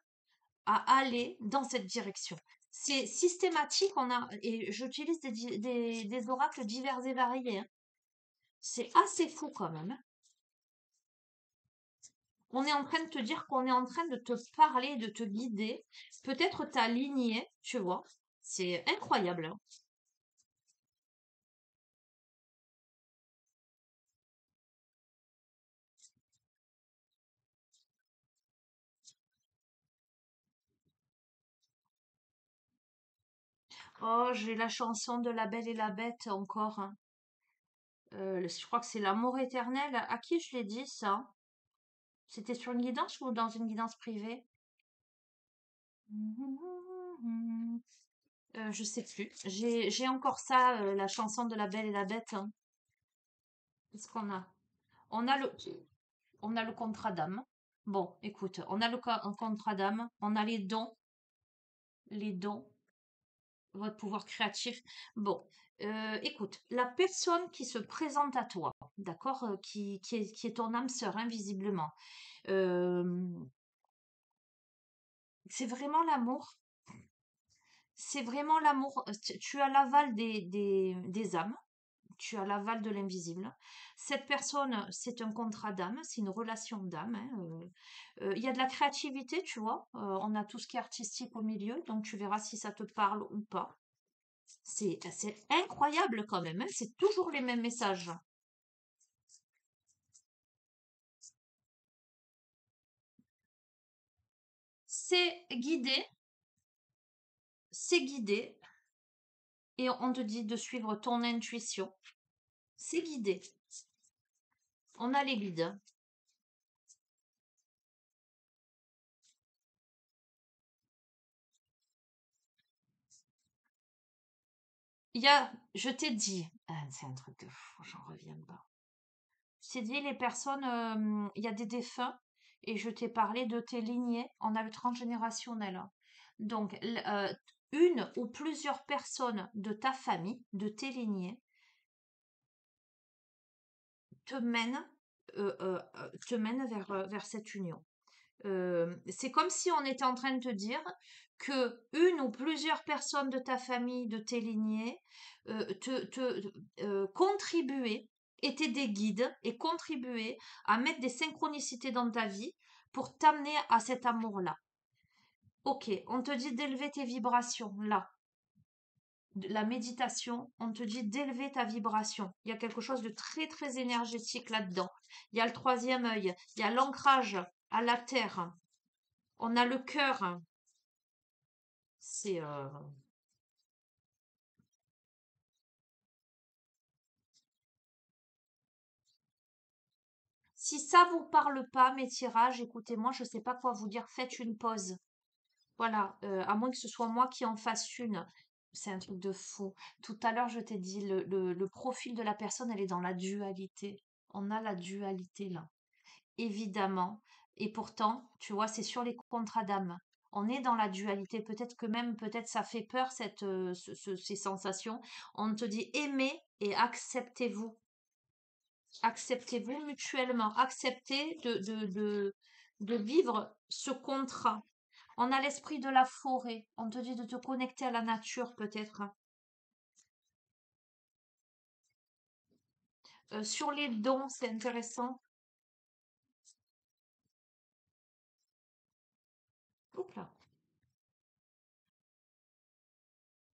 à aller dans cette direction. C'est systématique, et j'utilise des oracles divers et variés, hein. C'est assez fou quand même, hein. On est en train de te dire qu'on est en train de te parler, de te guider. Peut-être ta lignée, tu vois. C'est incroyable, hein. Oh, j'ai la chanson de La Belle et la Bête encore, hein. Je crois que c'est L'amour éternel. À qui je l'ai dit ça? C'était sur une guidance ou dans une guidance privée? Je sais plus. J'ai encore ça, la chanson de La Belle et la Bête, hein. Qu'est-ce qu'on a? On a le, on a le contrat d'âme. Bon, écoute, on a un contrat d'âme, on a les dons, votre pouvoir créatif. Bon, écoute, la personne qui se présente à toi, d'accord, qui est ton âme sœur, invisiblement, c'est vraiment l'amour. C'est vraiment l'amour. Tu as l'aval des âmes. Tu as l'aval de l'invisible. Cette personne, c'est un contrat d'âme, c'est une relation d'âme, hein. Il y a de la créativité, tu vois. On a tout ce qui est artistique au milieu, donc tu verras si ça te parle ou pas. C'est incroyable quand même, hein. C'est toujours les mêmes messages. C'est guidé, c'est guidé, et on te dit de suivre ton intuition. C'est guidé. On a les guides. Je t'ai dit, ah, c'est un truc de fou, j'en reviens pas. Je t'ai dit, les personnes, il y a des défunts, et je t'ai parlé de tes lignées. On a le transgénérationnel, hein. Donc, une ou plusieurs personnes de ta famille, de tes lignées, te mènent, te mènent vers cette union. C'est comme si on était en train de te dire que une ou plusieurs personnes de ta famille, de tes lignées, contribuaient, étaient des guides et contribuaient à mettre des synchronicités dans ta vie pour t'amener à cet amour-là. Ok, on te dit d'élever tes vibrations là. La méditation, on te dit d'élever ta vibration. Il y a quelque chose de très très énergétique là-dedans. Il y a le troisième œil, il y a l'ancrage à la terre. On a le cœur. C'est Si ça vous parle pas, mes tirages, écoutez-moi, je sais pas quoi vous dire, faites une pause. Voilà, à moins que ce soit moi qui en fasse une. C'est un truc de fou. Tout à l'heure, je t'ai dit, le profil de la personne, elle est dans la dualité. On a la dualité là, évidemment. Et pourtant, tu vois, c'est sur les contrats d'âme. On est dans la dualité. Peut-être que même, peut-être ça fait peur, ces sensations. On te dit aimez et acceptez-vous. Acceptez-vous mutuellement, acceptez de vivre ce contrat. On a l'esprit de la forêt, on te dit de te connecter à la nature peut-être. Sur les dons, c'est intéressant. Oups là.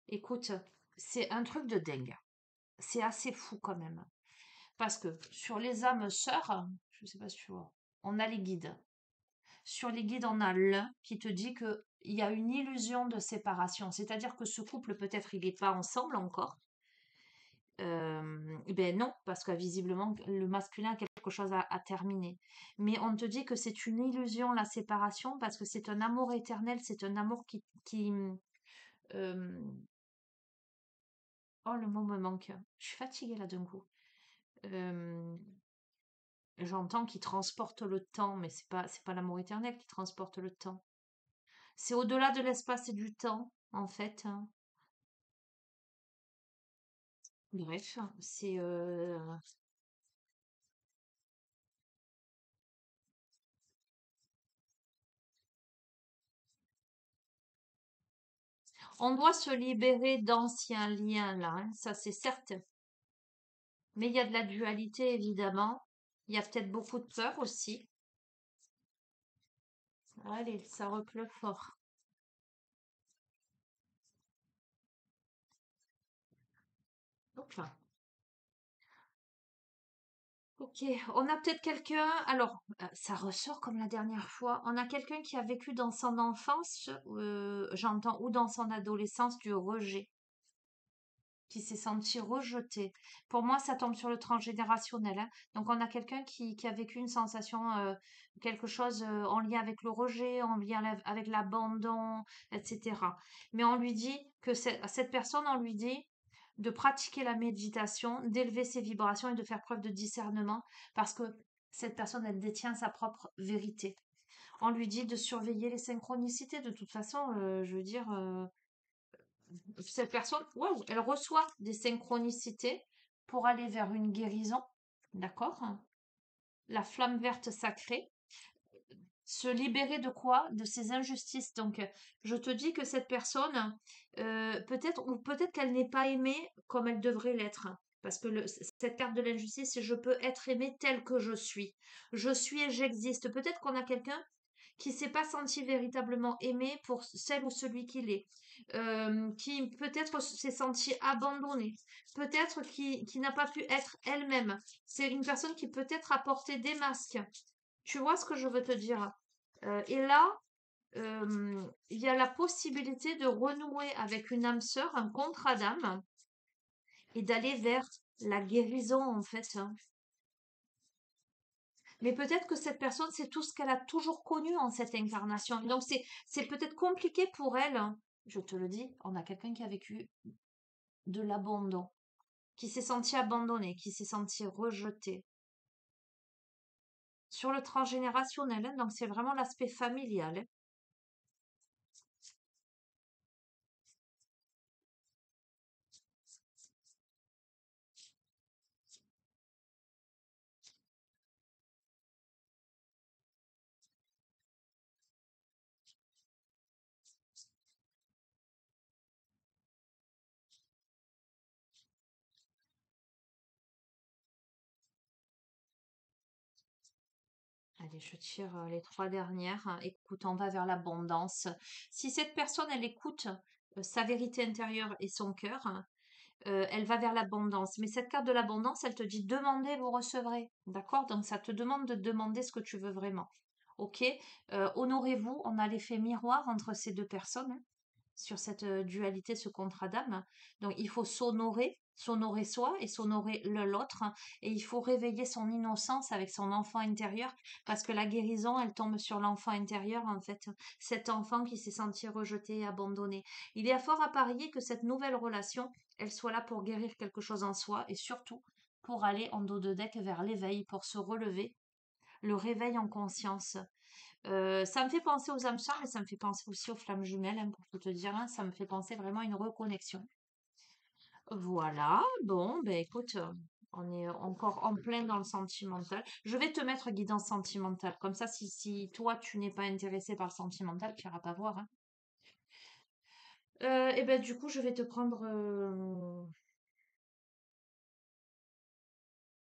Écoute, c'est un truc de dingue. C'est assez fou quand même. Parce que sur les âmes sœurs, je sais pas si tu vois, on a les guides. Sur les guides, on a l'un qui te dit que il y a une illusion de séparation. C'est-à-dire que ce couple, peut-être, il n'est pas ensemble encore. Eh ben non, parce que visiblement, le masculin a quelque chose à terminer. Mais on te dit que c'est une illusion, la séparation, parce que c'est un amour éternel, c'est un amour euh, oh, le mot me manque. Je suis fatiguée là d'un coup. Euh, J'entends qui transporte le temps, mais c'est pas l'amour éternel qui transporte le temps. C'est au-delà de l'espace et du temps, en fait, hein. Bref, c'est on doit se libérer d'anciens liens là, hein, ça c'est certain. Mais il y a de la dualité évidemment. Il y a peut-être beaucoup de peur aussi. Allez, ça repleut fort. Hop là. Ok, on a peut-être quelqu'un. Alors, ça ressort comme la dernière fois. On a quelqu'un qui a vécu dans son enfance, j'entends, ou dans son adolescence, du rejet, qui s'est senti rejeté. Pour moi, ça tombe sur le transgénérationnel, hein. Donc, on a quelqu'un qui a vécu une sensation, quelque chose en lien avec le rejet, en lien avec l'abandon, etc. Mais on lui dit que à cette personne, on lui dit de pratiquer la méditation, d'élever ses vibrations et de faire preuve de discernement parce que cette personne, elle détient sa propre vérité. On lui dit de surveiller les synchronicités. De toute façon, je veux dire, cette personne, waouh, elle reçoit des synchronicités pour aller vers une guérison, d'accord? La flamme verte sacrée. Se libérer de quoi? De ces injustices. Donc, je te dis que cette personne, peut-être, ou peut-être qu'elle n'est pas aimée comme elle devrait l'être. Parce que cette carte de l'injustice, c'est je peux être aimée telle que je suis. Je suis et j'existe. Peut-être qu'on a quelqu'un qui s'est pas senti véritablement aimé pour celle ou celui qu'il est, qui peut-être s'est senti abandonné, peut-être qui n'a pas pu être elle-même. C'est une personne qui peut-être a porté des masques. Tu vois ce que je veux te dire? Et là, il y a la possibilité de renouer avec une âme sœur, un contrat d'âme, et d'aller vers la guérison, en fait, hein. Mais peut-être que cette personne, c'est tout ce qu'elle a toujours connu en cette incarnation. Donc, c'est peut-être compliqué pour elle, hein. Je te le dis, on a quelqu'un qui a vécu de l'abandon, qui s'est senti abandonné, qui s'est senti rejeté. Sur le transgénérationnel, hein, donc c'est vraiment l'aspect familial, hein. Allez, je tire les trois dernières, hein. Écoute, on va vers l'abondance. Si cette personne, elle écoute sa vérité intérieure et son cœur, hein, elle va vers l'abondance. Mais cette carte de l'abondance, elle te dit demandez, vous recevrez. D'accord? Donc ça te demande de demander ce que tu veux vraiment. Ok? Honorez-vous. On a l'effet miroir entre ces deux personnes, hein, sur cette dualité, ce contrat d'âme. Donc, il faut s'honorer soi et s'honorer l'autre. Et il faut réveiller son innocence avec son enfant intérieur parce que la guérison, elle tombe sur l'enfant intérieur, en fait. Cet enfant qui s'est senti rejeté et abandonné. Il y a fort à parier que cette nouvelle relation, elle soit là pour guérir quelque chose en soi et surtout pour aller en dos de deck vers l'éveil, pour se relever, le réveil en conscience. Ça me fait penser aux âmes sœurs, mais ça me fait penser aussi aux flammes jumelles, hein, pour tout te dire, hein. Ça me fait penser vraiment à une reconnexion. Voilà, bon, ben écoute, on est encore en plein dans le sentimental. Je vais te mettre guidance sentimentale. Comme ça, si toi, tu n'es pas intéressé par le sentimental, tu n'iras pas voir, hein. Et ben du coup, je vais te prendre...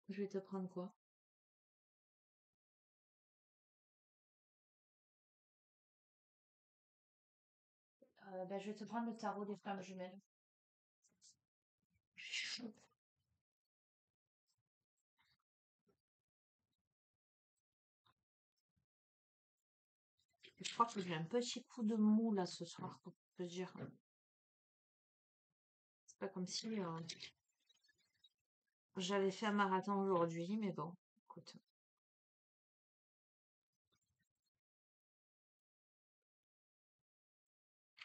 je vais te prendre quoi? Ben, je vais te prendre le tarot des flammes jumelles. Je crois que j'ai un petit coup de mou là ce soir, pour te dire. C'est pas comme si j'avais fait un marathon aujourd'hui, mais bon, écoute.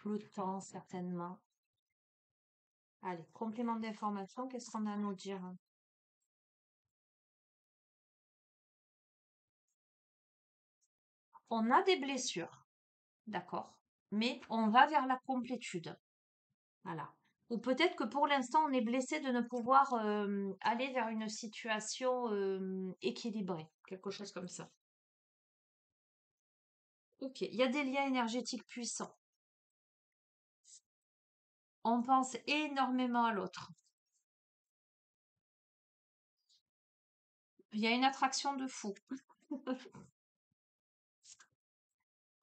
Le temps, certainement. Allez, complément d'information, qu'est-ce qu'on a à nous dire? On a des blessures, d'accord, mais on va vers la complétude. Voilà. Ou peut-être que pour l'instant, on est blessé de ne pouvoir aller vers une situation équilibrée, quelque chose comme ça. Ok, il y a des liens énergétiques puissants. On pense énormément à l'autre. Il y a une attraction de fou.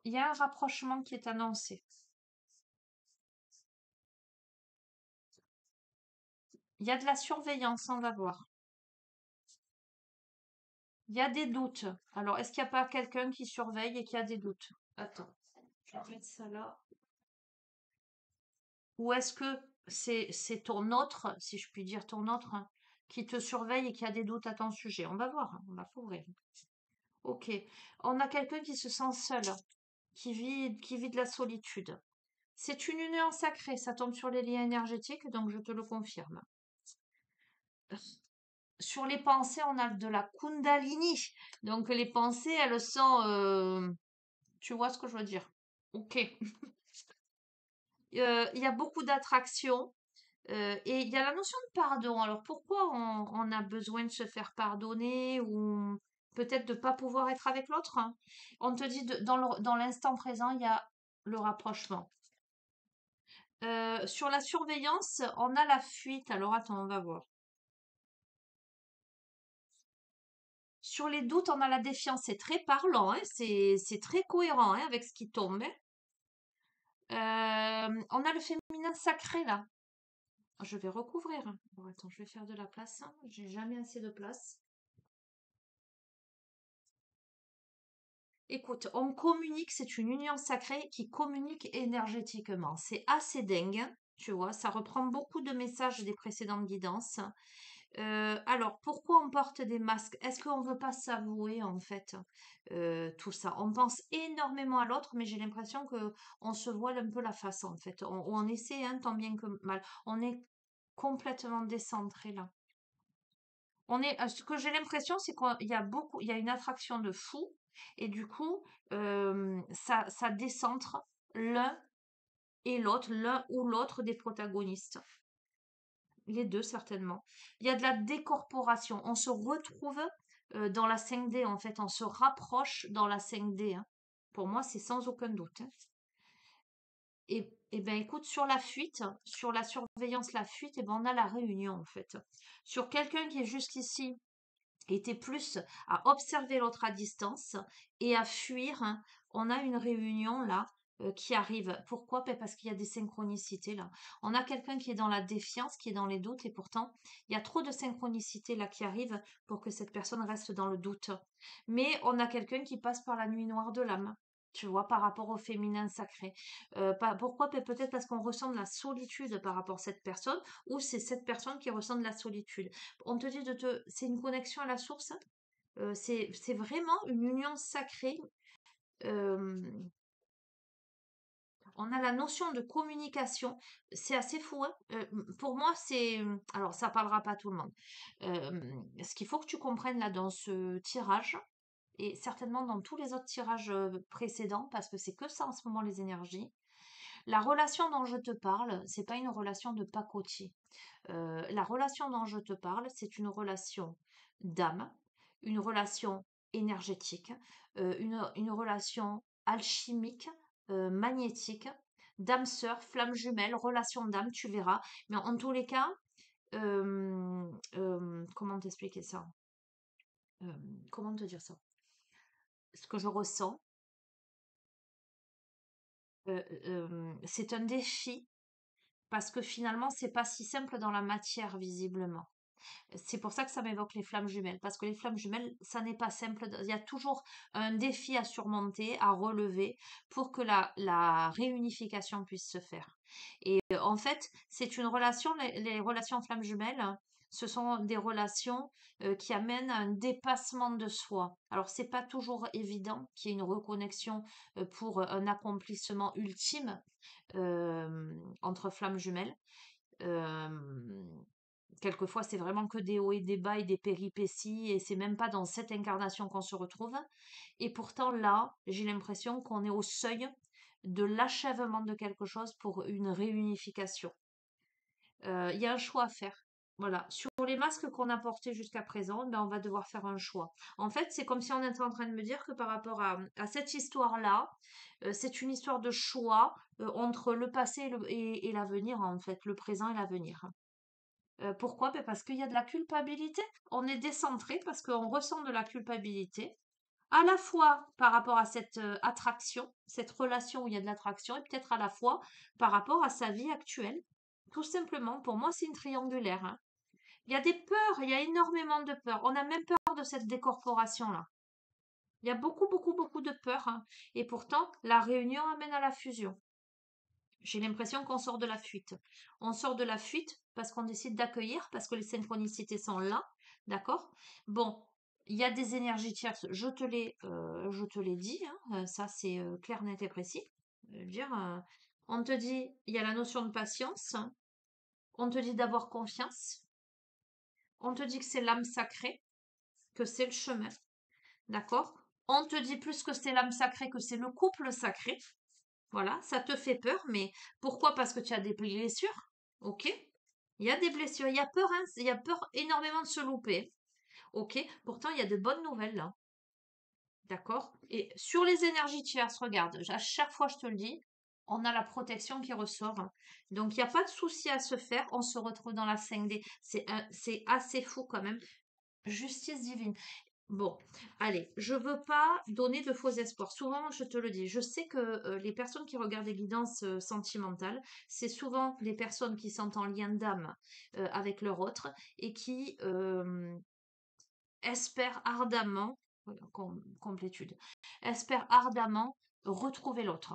Il y a un rapprochement qui est annoncé. Il y a de la surveillance, on va voir. Il y a des doutes. Alors, est-ce qu'il n'y a pas quelqu'un qui surveille et qui a des doutes? Attends, je vais mettre ça là. Ou est-ce que c'est ton autre, si je puis dire ton autre, hein, qui te surveille et qui a des doutes à ton sujet? On va voir, hein, on va s'ouvrir. Ok. On a quelqu'un qui se sent seul, qui vit de la solitude. C'est une union sacrée, ça tombe sur les liens énergétiques, donc je te le confirme. Sur les pensées, on a de la Kundalini. Donc les pensées, elles sont... tu vois ce que je veux dire? Ok. Il y a beaucoup d'attractions. Et il y a la notion de pardon. Alors pourquoi on a besoin de se faire pardonner ou peut-être de ne pas pouvoir être avec l'autre, hein? On te dit dans l'instant présent, il y a le rapprochement. Sur la surveillance, on a la fuite. Alors attends, on va voir. Sur les doutes, on a la défiance. C'est très parlant, hein, c'est très cohérent, hein, avec ce qui tombe, hein. On a le féminin sacré là. Je vais recouvrir, hein. Bon, attends, je vais faire de la place, hein. J'ai jamais assez de place. Écoute, on communique, c'est une union sacrée qui communique énergétiquement. C'est assez dingue, hein, tu vois, ça reprend beaucoup de messages des précédentes guidances. Alors, pourquoi on porte des masques? Est-ce qu'on ne veut pas s'avouer, en fait, tout ça? On pense énormément à l'autre, mais j'ai l'impression que on se voile un peu la face, en fait. On essaie, hein, tant bien que mal. On est complètement décentré là. Ce que j'ai l'impression, c'est qu'il y a une attraction de fou, et du coup, ça décentre l'un et l'autre, l'un ou l'autre des protagonistes. Les deux, certainement. Il y a de la décorporation. On se retrouve dans la 5D, en fait. On se rapproche dans la 5D, hein. Pour moi, c'est sans aucun doute, hein. Et ben écoute, sur la fuite, sur la surveillance, la fuite, et ben on a la réunion, en fait. Sur quelqu'un qui est jusqu'ici était plus à observer l'autre à distance et à fuir, hein. On a une réunion là qui arrive. Pourquoi? Ben, parce qu'il y a des synchronicités là. On a quelqu'un qui est dans la défiance, qui est dans les doutes, et pourtant il y a trop de synchronicités là qui arrivent pour que cette personne reste dans le doute. Mais on a quelqu'un qui passe par la nuit noire de l'âme. Tu vois, par rapport au féminin sacré. Pourquoi? Peut-être parce qu'on ressent de la solitude par rapport à cette personne, ou c'est cette personne qui ressent de la solitude. On te dit c'est une connexion à la source, hein. C'est vraiment une union sacrée. Euh, on a la notion de communication. C'est assez fou, hein. Pour moi, alors, ça parlera pas à tout le monde. Ce qu'il faut que tu comprennes là dans ce tirage, et certainement dans tous les autres tirages précédents, parce que c'est que ça en ce moment, les énergies. La relation dont je te parle, c'est pas une relation de pacotille. La relation dont je te parle, c'est une relation d'âme, une relation énergétique, une relation alchimique, magnétique, d'âme sœur, flamme jumelle, relation d'âme, tu verras. Mais en tous les cas, comment t'expliquer ça? Euh, comment te dire ça? Ce que je ressens, c'est un défi parce que finalement, c'est pas si simple dans la matière, visiblement. C'est pour ça que ça m'évoque les flammes jumelles, parce que les flammes jumelles, ça n'est pas simple. Il y a toujours un défi à surmonter, à relever, pour que la réunification puisse se faire. Et en fait, c'est une relation, les relations flammes jumelles, hein, ce sont des relations qui amènent à un dépassement de soi. Alors, c'est pas toujours évident qu'il y ait une reconnexion pour un accomplissement ultime entre flammes jumelles. Euh, Quelquefois, c'est vraiment que des hauts et des bas et des péripéties, et c'est même pas dans cette incarnation qu'on se retrouve. Et pourtant, là, j'ai l'impression qu'on est au seuil de l'achèvement de quelque chose pour une réunification. Il y a un choix à faire. Voilà. Sur les masques qu'on a portés jusqu'à présent, ben, on va devoir faire un choix. En fait, c'est comme si on était en train de me dire que par rapport à cette histoire-là, c'est une histoire de choix entre le passé et l'avenir, en fait, le présent et l'avenir. Pourquoi? Ben, parce qu'il y a de la culpabilité. On est décentré parce qu'on ressent de la culpabilité, à la fois par rapport à cette attraction, cette relation où il y a de l'attraction, et peut-être à la fois par rapport à sa vie actuelle. Tout simplement, pour moi, c'est une triangulaire, hein. Il y a des peurs, il y a énormément de peurs. On a même peur de cette décorporation-là. Il y a beaucoup, beaucoup, beaucoup de peurs, hein. Et pourtant, la réunion amène à la fusion. J'ai l'impression qu'on sort de la fuite. On sort de la fuite parce qu'on décide d'accueillir, parce que les synchronicités sont là, d'accord? Bon, il y a des énergies tierces, je te l'ai dit, hein, ça c'est clair, net et précis. Dire, on te dit, il y a la notion de patience, hein. On te dit d'avoir confiance, on te dit que c'est l'âme sacrée, que c'est le chemin, d'accord? On te dit plus que c'est l'âme sacrée, que c'est le couple sacré. Voilà, ça te fait peur, mais pourquoi? Parce que tu as des blessures, ok? Il y a des blessures, il y a peur, hein, il y a peur énormément de se louper, ok? Pourtant, il y a de bonnes nouvelles là, d'accord? Et sur les énergies tierces, regarde, à chaque fois je te le dis, on a la protection qui ressort, hein. Donc, il n'y a pas de souci à se faire, on se retrouve dans la 5D. C'est assez fou quand même. Justice divine. Bon, allez, je veux pas donner de faux espoirs. Souvent, je te le dis, je sais que les personnes qui regardent des guidances sentimentales, c'est souvent des personnes qui sont en lien d'âme avec leur autre et qui espèrent ardemment, complétude, espèrent ardemment retrouver l'autre.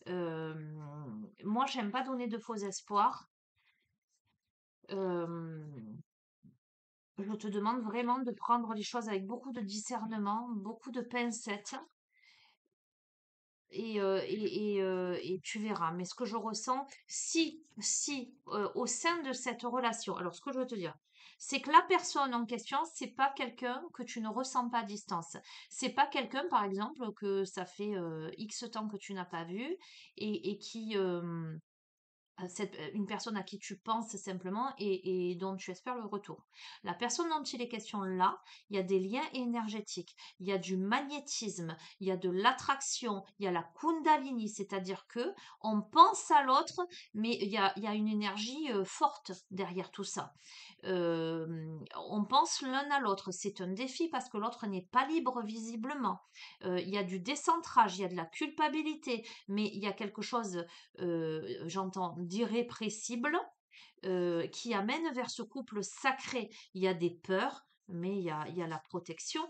Euh, Moi, j'aime pas donner de faux espoirs. Euh, je te demande vraiment de prendre les choses avec beaucoup de discernement, beaucoup de pincettes. Et tu verras. Mais ce que je ressens, si au sein de cette relation, alors ce que je veux te dire, c'est que la personne en question, c'est pas quelqu'un que tu ne ressens pas à distance. C'est pas quelqu'un, par exemple, que ça fait X temps que tu n'as pas vu et qui une personne à qui tu penses simplement et dont tu espères le retour. La personne dont il est question là, il y a des liens énergétiques, il y a du magnétisme, il y a de l'attraction, il y a la kundalini, c'est-à-dire que on pense à l'autre, mais il y a une énergie forte derrière tout ça. On pense l'un à l'autre. C'est un défi parce que l'autre n'est pas libre visiblement. Il y a du décentrage, il y a de la culpabilité, mais il y a quelque chose, j'entends, d'irrépressible qui amène vers ce couple sacré. Il y a des peurs, mais il y a la protection.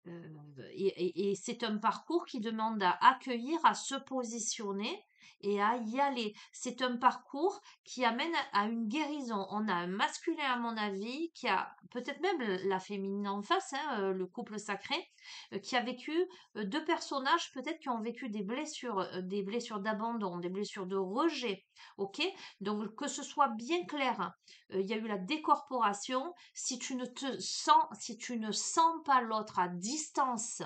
Et c'est un parcours qui demande à accueillir, à se positionner et à y aller. C'est un parcours qui amène à une guérison. On a un masculin, à mon avis, qui a peut-être même la féminine en face, hein, le couple sacré, qui a vécu deux personnages peut-être qui ont vécu des blessures d'abandon, des blessures de rejet. Ok? Donc que ce soit bien clair, hein, il y a eu la décorporation. Si tu ne sens pas l'autre à distance,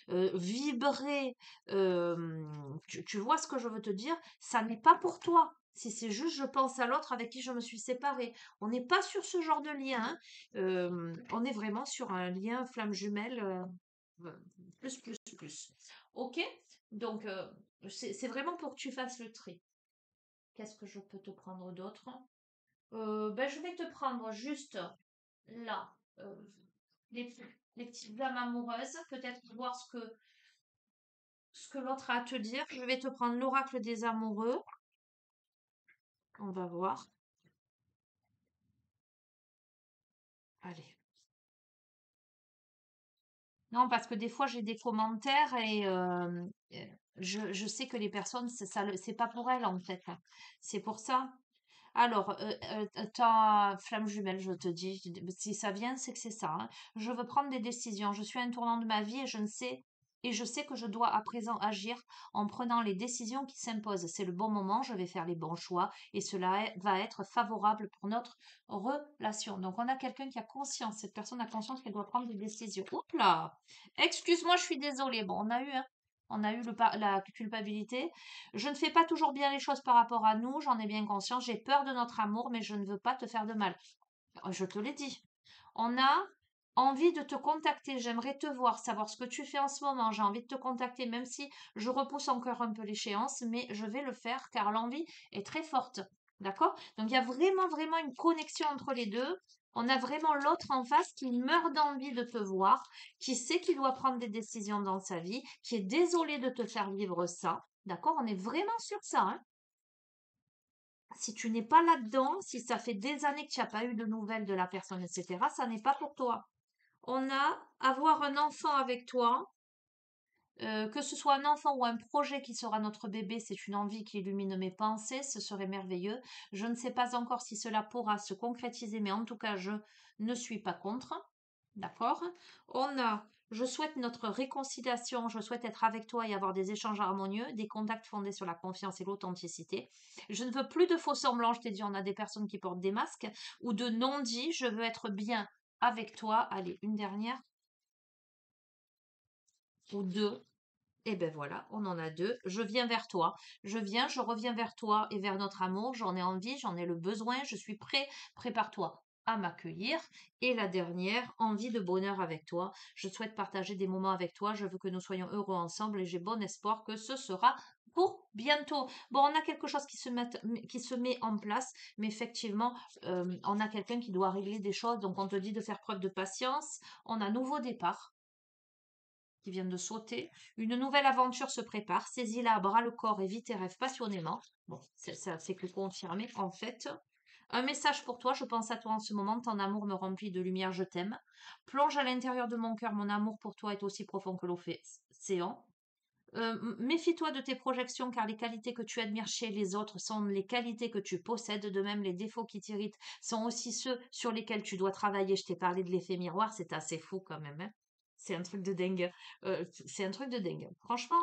vibrer, tu vois ce que je veux te dire, ça n'est pas pour toi. Si c'est juste je pense à l'autre avec qui je me suis séparée. On n'est pas sur ce genre de lien, hein. On est vraiment sur un lien flamme jumelle plus, plus, plus. Ok? Donc, c'est vraiment pour que tu fasses le tri. Qu'est-ce que je peux te prendre d'autre? Ben, je vais te prendre juste là les, les petites flammes amoureuses, peut-être voir ce que l'autre a à te dire. Je vais te prendre l'oracle des amoureux. On va voir. Allez. Non, parce que des fois, j'ai des commentaires et je sais que les personnes, c'est pas pour elles, en fait, hein. C'est pour ça. Alors, ta flamme jumelle, je te dis, si ça vient, c'est que c'est ça, hein. Je veux prendre des décisions. Je suis à un tournant de ma vie et je sais que je dois à présent agir en prenant les décisions qui s'imposent. C'est le bon moment, je vais faire les bons choix et cela va être favorable pour notre relation. Donc, on a quelqu'un qui a conscience. Cette personne a conscience qu'elle doit prendre des décisions. Oups là! Excuse-moi, je suis désolée. Bon, on a eu la culpabilité. Je ne fais pas toujours bien les choses par rapport à nous, j'en ai bien conscience. J'ai peur de notre amour, mais je ne veux pas te faire de mal. Je te l'ai dit. On a envie de te contacter. J'aimerais te voir, savoir ce que tu fais en ce moment. J'ai envie de te contacter, même si je repousse encore un peu l'échéance, mais je vais le faire car l'envie est très forte. D'accord? Donc il y a vraiment, vraiment une connexion entre les deux. On a vraiment l'autre en face qui meurt d'envie de te voir, qui sait qu'il doit prendre des décisions dans sa vie, qui est désolé de te faire vivre ça. D'accord? On est vraiment sur ça, hein. Si tu n'es pas là-dedans, si ça fait des années que tu n'as pas eu de nouvelles de la personne, etc., ça n'est pas pour toi. On a avoir un enfant avec toi, que ce soit un enfant ou un projet qui sera notre bébé, c'est une envie qui illumine mes pensées, ce serait merveilleux. Je ne sais pas encore si cela pourra se concrétiser, mais en tout cas, je ne suis pas contre. D'accord? Je souhaite notre réconciliation, je souhaite être avec toi et avoir des échanges harmonieux, des contacts fondés sur la confiance et l'authenticité. Je ne veux plus de faux semblants, je t'ai dit, on a des personnes qui portent des masques, ou de non-dits, je veux être bien avec toi. Allez, une dernière, ou deux. Et ben voilà, on en a deux. Je viens vers toi. Je reviens vers toi et vers notre amour. J'en ai envie, j'en ai le besoin. Je suis prêt. Prépare-toi à m'accueillir. Et la dernière, envie de bonheur avec toi. Je souhaite partager des moments avec toi. Je veux que nous soyons heureux ensemble et j'ai bon espoir que ce sera pour bientôt. Bon, on a quelque chose qui se met en place, mais effectivement, on a quelqu'un qui doit régler des choses. Donc, on te dit de faire preuve de patience. On a nouveau départ qui viennent de sauter. Une nouvelle aventure se prépare. Saisis-la à bras le corps et vis tes rêves passionnément. Bon, ça c'est que confirmé en fait. Un message pour toi, je pense à toi en ce moment, ton amour me remplit de lumière, je t'aime. Plonge à l'intérieur de mon cœur, mon amour pour toi est aussi profond que l'océan. Méfie-toi de tes projections car les qualités que tu admires chez les autres sont les qualités que tu possèdes. De même, les défauts qui t'irritent sont aussi ceux sur lesquels tu dois travailler. Je t'ai parlé de l'effet miroir, c'est assez fou quand même, hein. C'est un truc de dingue. C'est un truc de dingue. Franchement,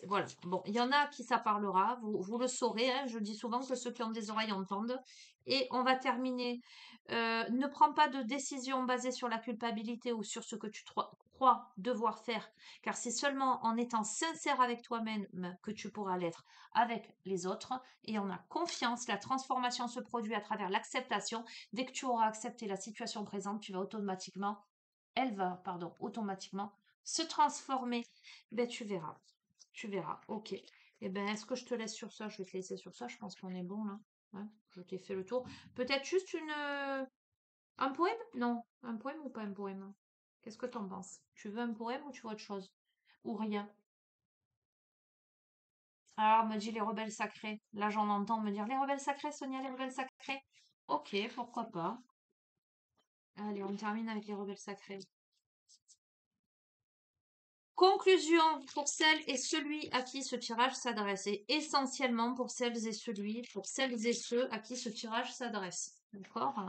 voilà. Bon, il y en a qui ça parlera, vous le saurez, hein. Je dis souvent que ceux qui ont des oreilles entendent. Et on va terminer. Ne prends pas de décision basée sur la culpabilité ou sur ce que tu crois devoir faire, car c'est seulement en étant sincère avec toi-même que tu pourras l'être avec les autres. Et on a confiance, la transformation se produit à travers l'acceptation. Dès que tu auras accepté la situation présente, elle va, pardon, automatiquement se transformer. Ben, tu verras. Tu verras. Ok. Eh ben, est-ce que je te laisse sur ça? Je vais te laisser sur ça. Je pense qu'on est bon là. Ouais, je t'ai fait le tour. Peut-être juste un poème? Non. Un poème ou pas un poème? Qu'est-ce que t'en penses? Tu veux un poème ou tu veux autre chose? Ou rien? Alors, on me dit les rebelles sacrés. Là, j'en entends me dire les rebelles sacrés, Sonia, les rebelles sacrés. Ok, pourquoi pas. Allez, on termine avec les rebelles sacrés. Conclusion pour celles et celui à qui ce tirage s'adresse, et essentiellement pour pour celles et ceux à qui ce tirage s'adresse. D'accord?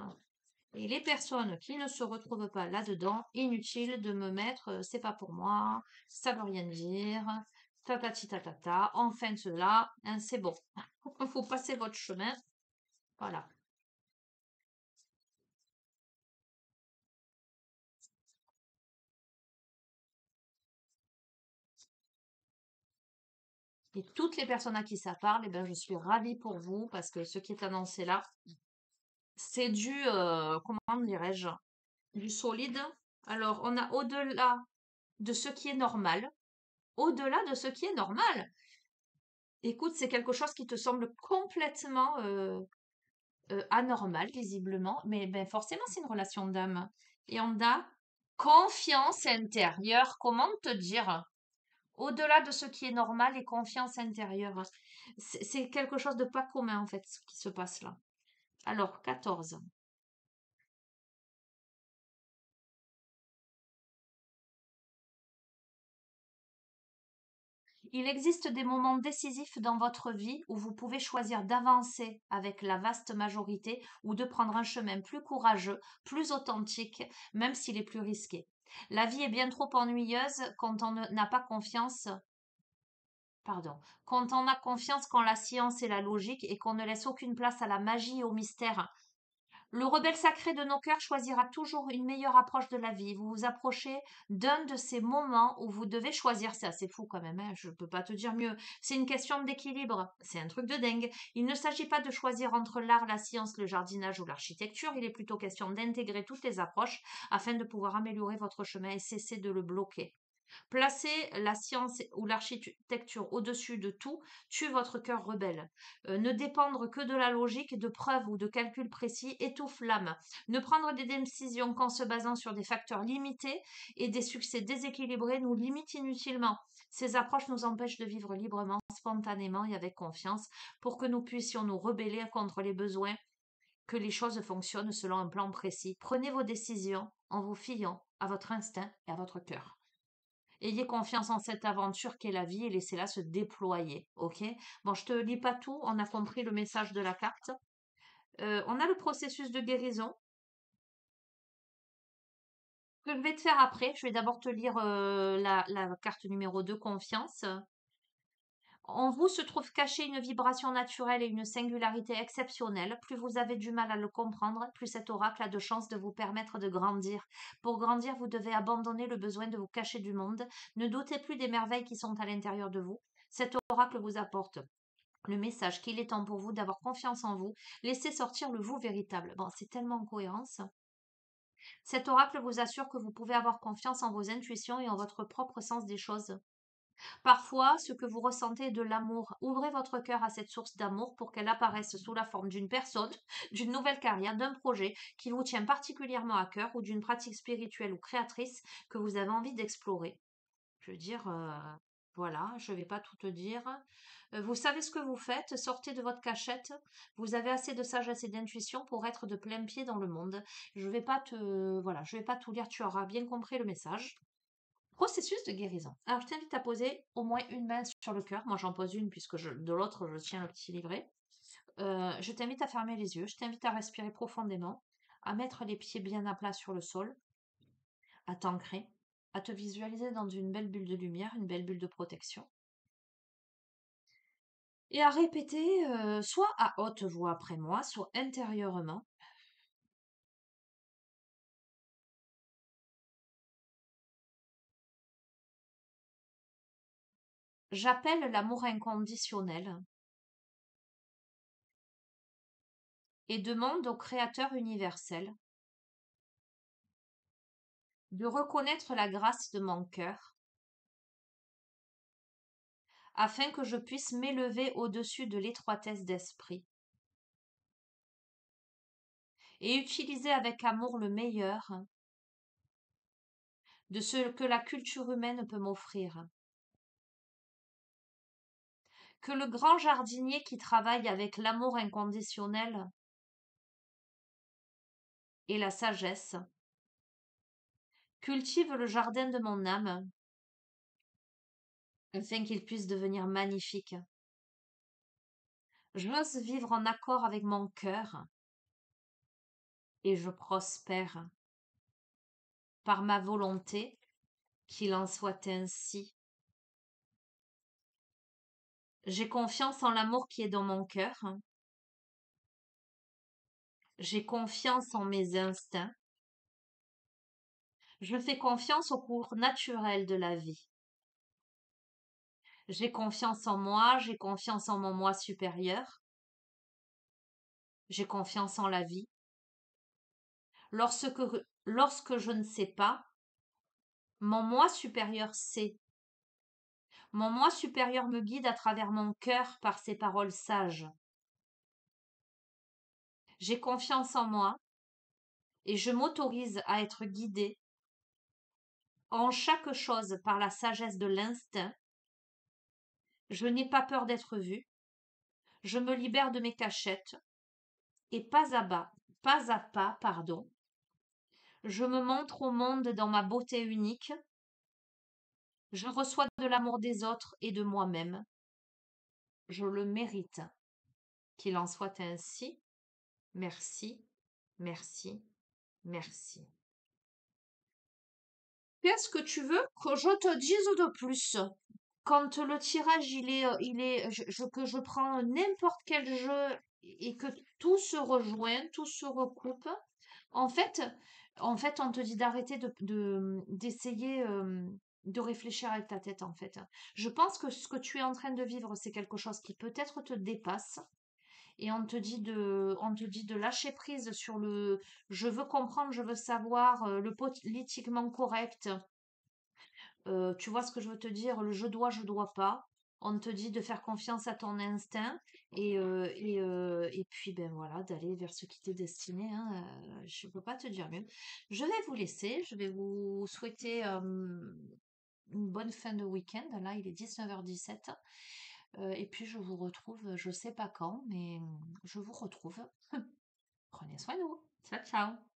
Et les personnes qui ne se retrouvent pas là-dedans, inutile de me mettre, c'est pas pour moi, ça veut rien dire, tatati tatata, enfin cela, hein, c'est bon. Il faut passer votre chemin. Voilà. Et toutes les personnes à qui ça parle, eh ben, je suis ravie pour vous parce que ce qui est annoncé là, c'est comment dirais-je, du solide. Alors, on a au-delà de ce qui est normal. Au-delà de ce qui est normal. Écoute, c'est quelque chose qui te semble complètement anormal, visiblement. Mais ben, forcément, c'est une relation d'âme. Et on a confiance intérieure. Comment te dire? Au-delà de ce qui est normal et confiance intérieure. C'est quelque chose de pas commun, en fait, ce qui se passe là. Alors, 14. Il existe des moments décisifs dans votre vie où vous pouvez choisir d'avancer avec la vaste majorité ou de prendre un chemin plus courageux, plus authentique, même s'il est plus risqué. La vie est bien trop ennuyeuse quand on n'a pas confiance, pardon, quand on a confiance qu'en la science et la logique et qu'on ne laisse aucune place à la magie et au mystère. Le rebelle sacré de nos cœurs choisira toujours une meilleure approche de la vie. Vous vous approchez d'un de ces moments où vous devez choisir. C'est assez fou quand même, hein, je ne peux pas te dire mieux. C'est une question d'équilibre. C'est un truc de dingue. Il ne s'agit pas de choisir entre l'art, la science, le jardinage ou l'architecture. Il est plutôt question d'intégrer toutes les approches afin de pouvoir améliorer votre chemin et cesser de le bloquer. Placer la science ou l'architecture au-dessus de tout tue votre cœur rebelle. Ne dépendre que de la logique, de preuves ou de calculs précis étouffe l'âme. Ne prendre des décisions qu'en se basant sur des facteurs limités et des succès déséquilibrés nous limite inutilement. Ces approches nous empêchent de vivre librement, spontanément et avec confiance pour que nous puissions nous rebeller contre les besoins que les choses fonctionnent selon un plan précis. Prenez vos décisions en vous fiant à votre instinct et à votre cœur. Ayez confiance en cette aventure qu'est la vie et laissez-la se déployer, ok? Bon, je te lis pas tout, on a compris le message de la carte. On a le processus de guérison que je vais te faire après. Je vais d'abord te lire la carte numéro 2, confiance. En vous se trouve cachée une vibration naturelle et une singularité exceptionnelle. Plus vous avez du mal à le comprendre, plus cet oracle a de chances de vous permettre de grandir. Pour grandir, vous devez abandonner le besoin de vous cacher du monde. Ne doutez plus des merveilles qui sont à l'intérieur de vous. Cet oracle vous apporte le message qu'il est temps pour vous d'avoir confiance en vous. Laissez sortir le vous véritable. Bon, c'est tellement en cohérence. Cet oracle vous assure que vous pouvez avoir confiance en vos intuitions et en votre propre sens des choses. Parfois, ce que vous ressentez est de l'amour. Ouvrez votre cœur à cette source d'amour pour qu'elle apparaisse sous la forme d'une personne, d'une nouvelle carrière, d'un projet qui vous tient particulièrement à cœur ou d'une pratique spirituelle ou créatrice que vous avez envie d'explorer. Je veux dire, voilà, je ne vais pas tout te dire. Vous savez ce que vous faites, sortez de votre cachette. Vous avez assez de sagesse et d'intuition pour être de plein pied dans le monde. Je vais pas te, voilà, je vais pas tout lire, tu auras bien compris le message. Processus de guérison. Alors, je t'invite à poser au moins une main sur le cœur. Moi, j'en pose une puisque de l'autre, je tiens le petit livret. Je t'invite à fermer les yeux. Je t'invite à respirer profondément, à mettre les pieds bien à plat sur le sol, à t'ancrer, à te visualiser dans une belle bulle de lumière, une belle bulle de protection. Et à répéter soit à haute voix après moi, soit intérieurement. J'appelle l'amour inconditionnel et demande au Créateur universel de reconnaître la grâce de mon cœur afin que je puisse m'élever au-dessus de l'étroitesse d'esprit et utiliser avec amour le meilleur de ce que la culture humaine peut m'offrir. Que le grand jardinier qui travaille avec l'amour inconditionnel et la sagesse cultive le jardin de mon âme afin qu'il puisse devenir magnifique. J'ose vivre en accord avec mon cœur et je prospère par ma volonté, qu'il en soit ainsi. J'ai confiance en l'amour qui est dans mon cœur. J'ai confiance en mes instincts. Je fais confiance au cours naturel de la vie. J'ai confiance en moi, j'ai confiance en mon moi supérieur. J'ai confiance en la vie. Lorsque, lorsque je ne sais pas, mon moi supérieur sait. Mon moi supérieur me guide à travers mon cœur par ses paroles sages. J'ai confiance en moi et je m'autorise à être guidée en chaque chose par la sagesse de l'instinct. Je n'ai pas peur d'être vue. Je me libère de mes cachettes et pas à pas, pardon, je me montre au monde dans ma beauté unique Je reçois de l'amour des autres et de moi-même. Je le mérite. Qu'il en soit ainsi. Merci, merci, merci. Qu'est-ce que tu veux que je te dise de plus? Quand le tirage, que je prends n'importe quel jeu et que tout se rejoint, tout se recoupe, en fait, on te dit d'arrêter d'essayer de réfléchir avec ta tête, en fait. Je pense que ce que tu es en train de vivre, c'est quelque chose qui peut-être te dépasse. Et on te dit de lâcher prise sur le je veux comprendre, je veux savoir, le politiquement correct. Tu vois ce que je veux te dire? Le je dois pas. On te dit de faire confiance à ton instinct et puis ben voilà, d'aller vers ce qui t'est destiné, hein, je peux pas te dire mieux. Je vais vous laisser, je vais vous souhaiter une bonne fin de week-end. Là, il est 19h17. Et puis je vous retrouve, je sais pas quand, mais je vous retrouve. Prenez soin de vous. Ciao, ciao.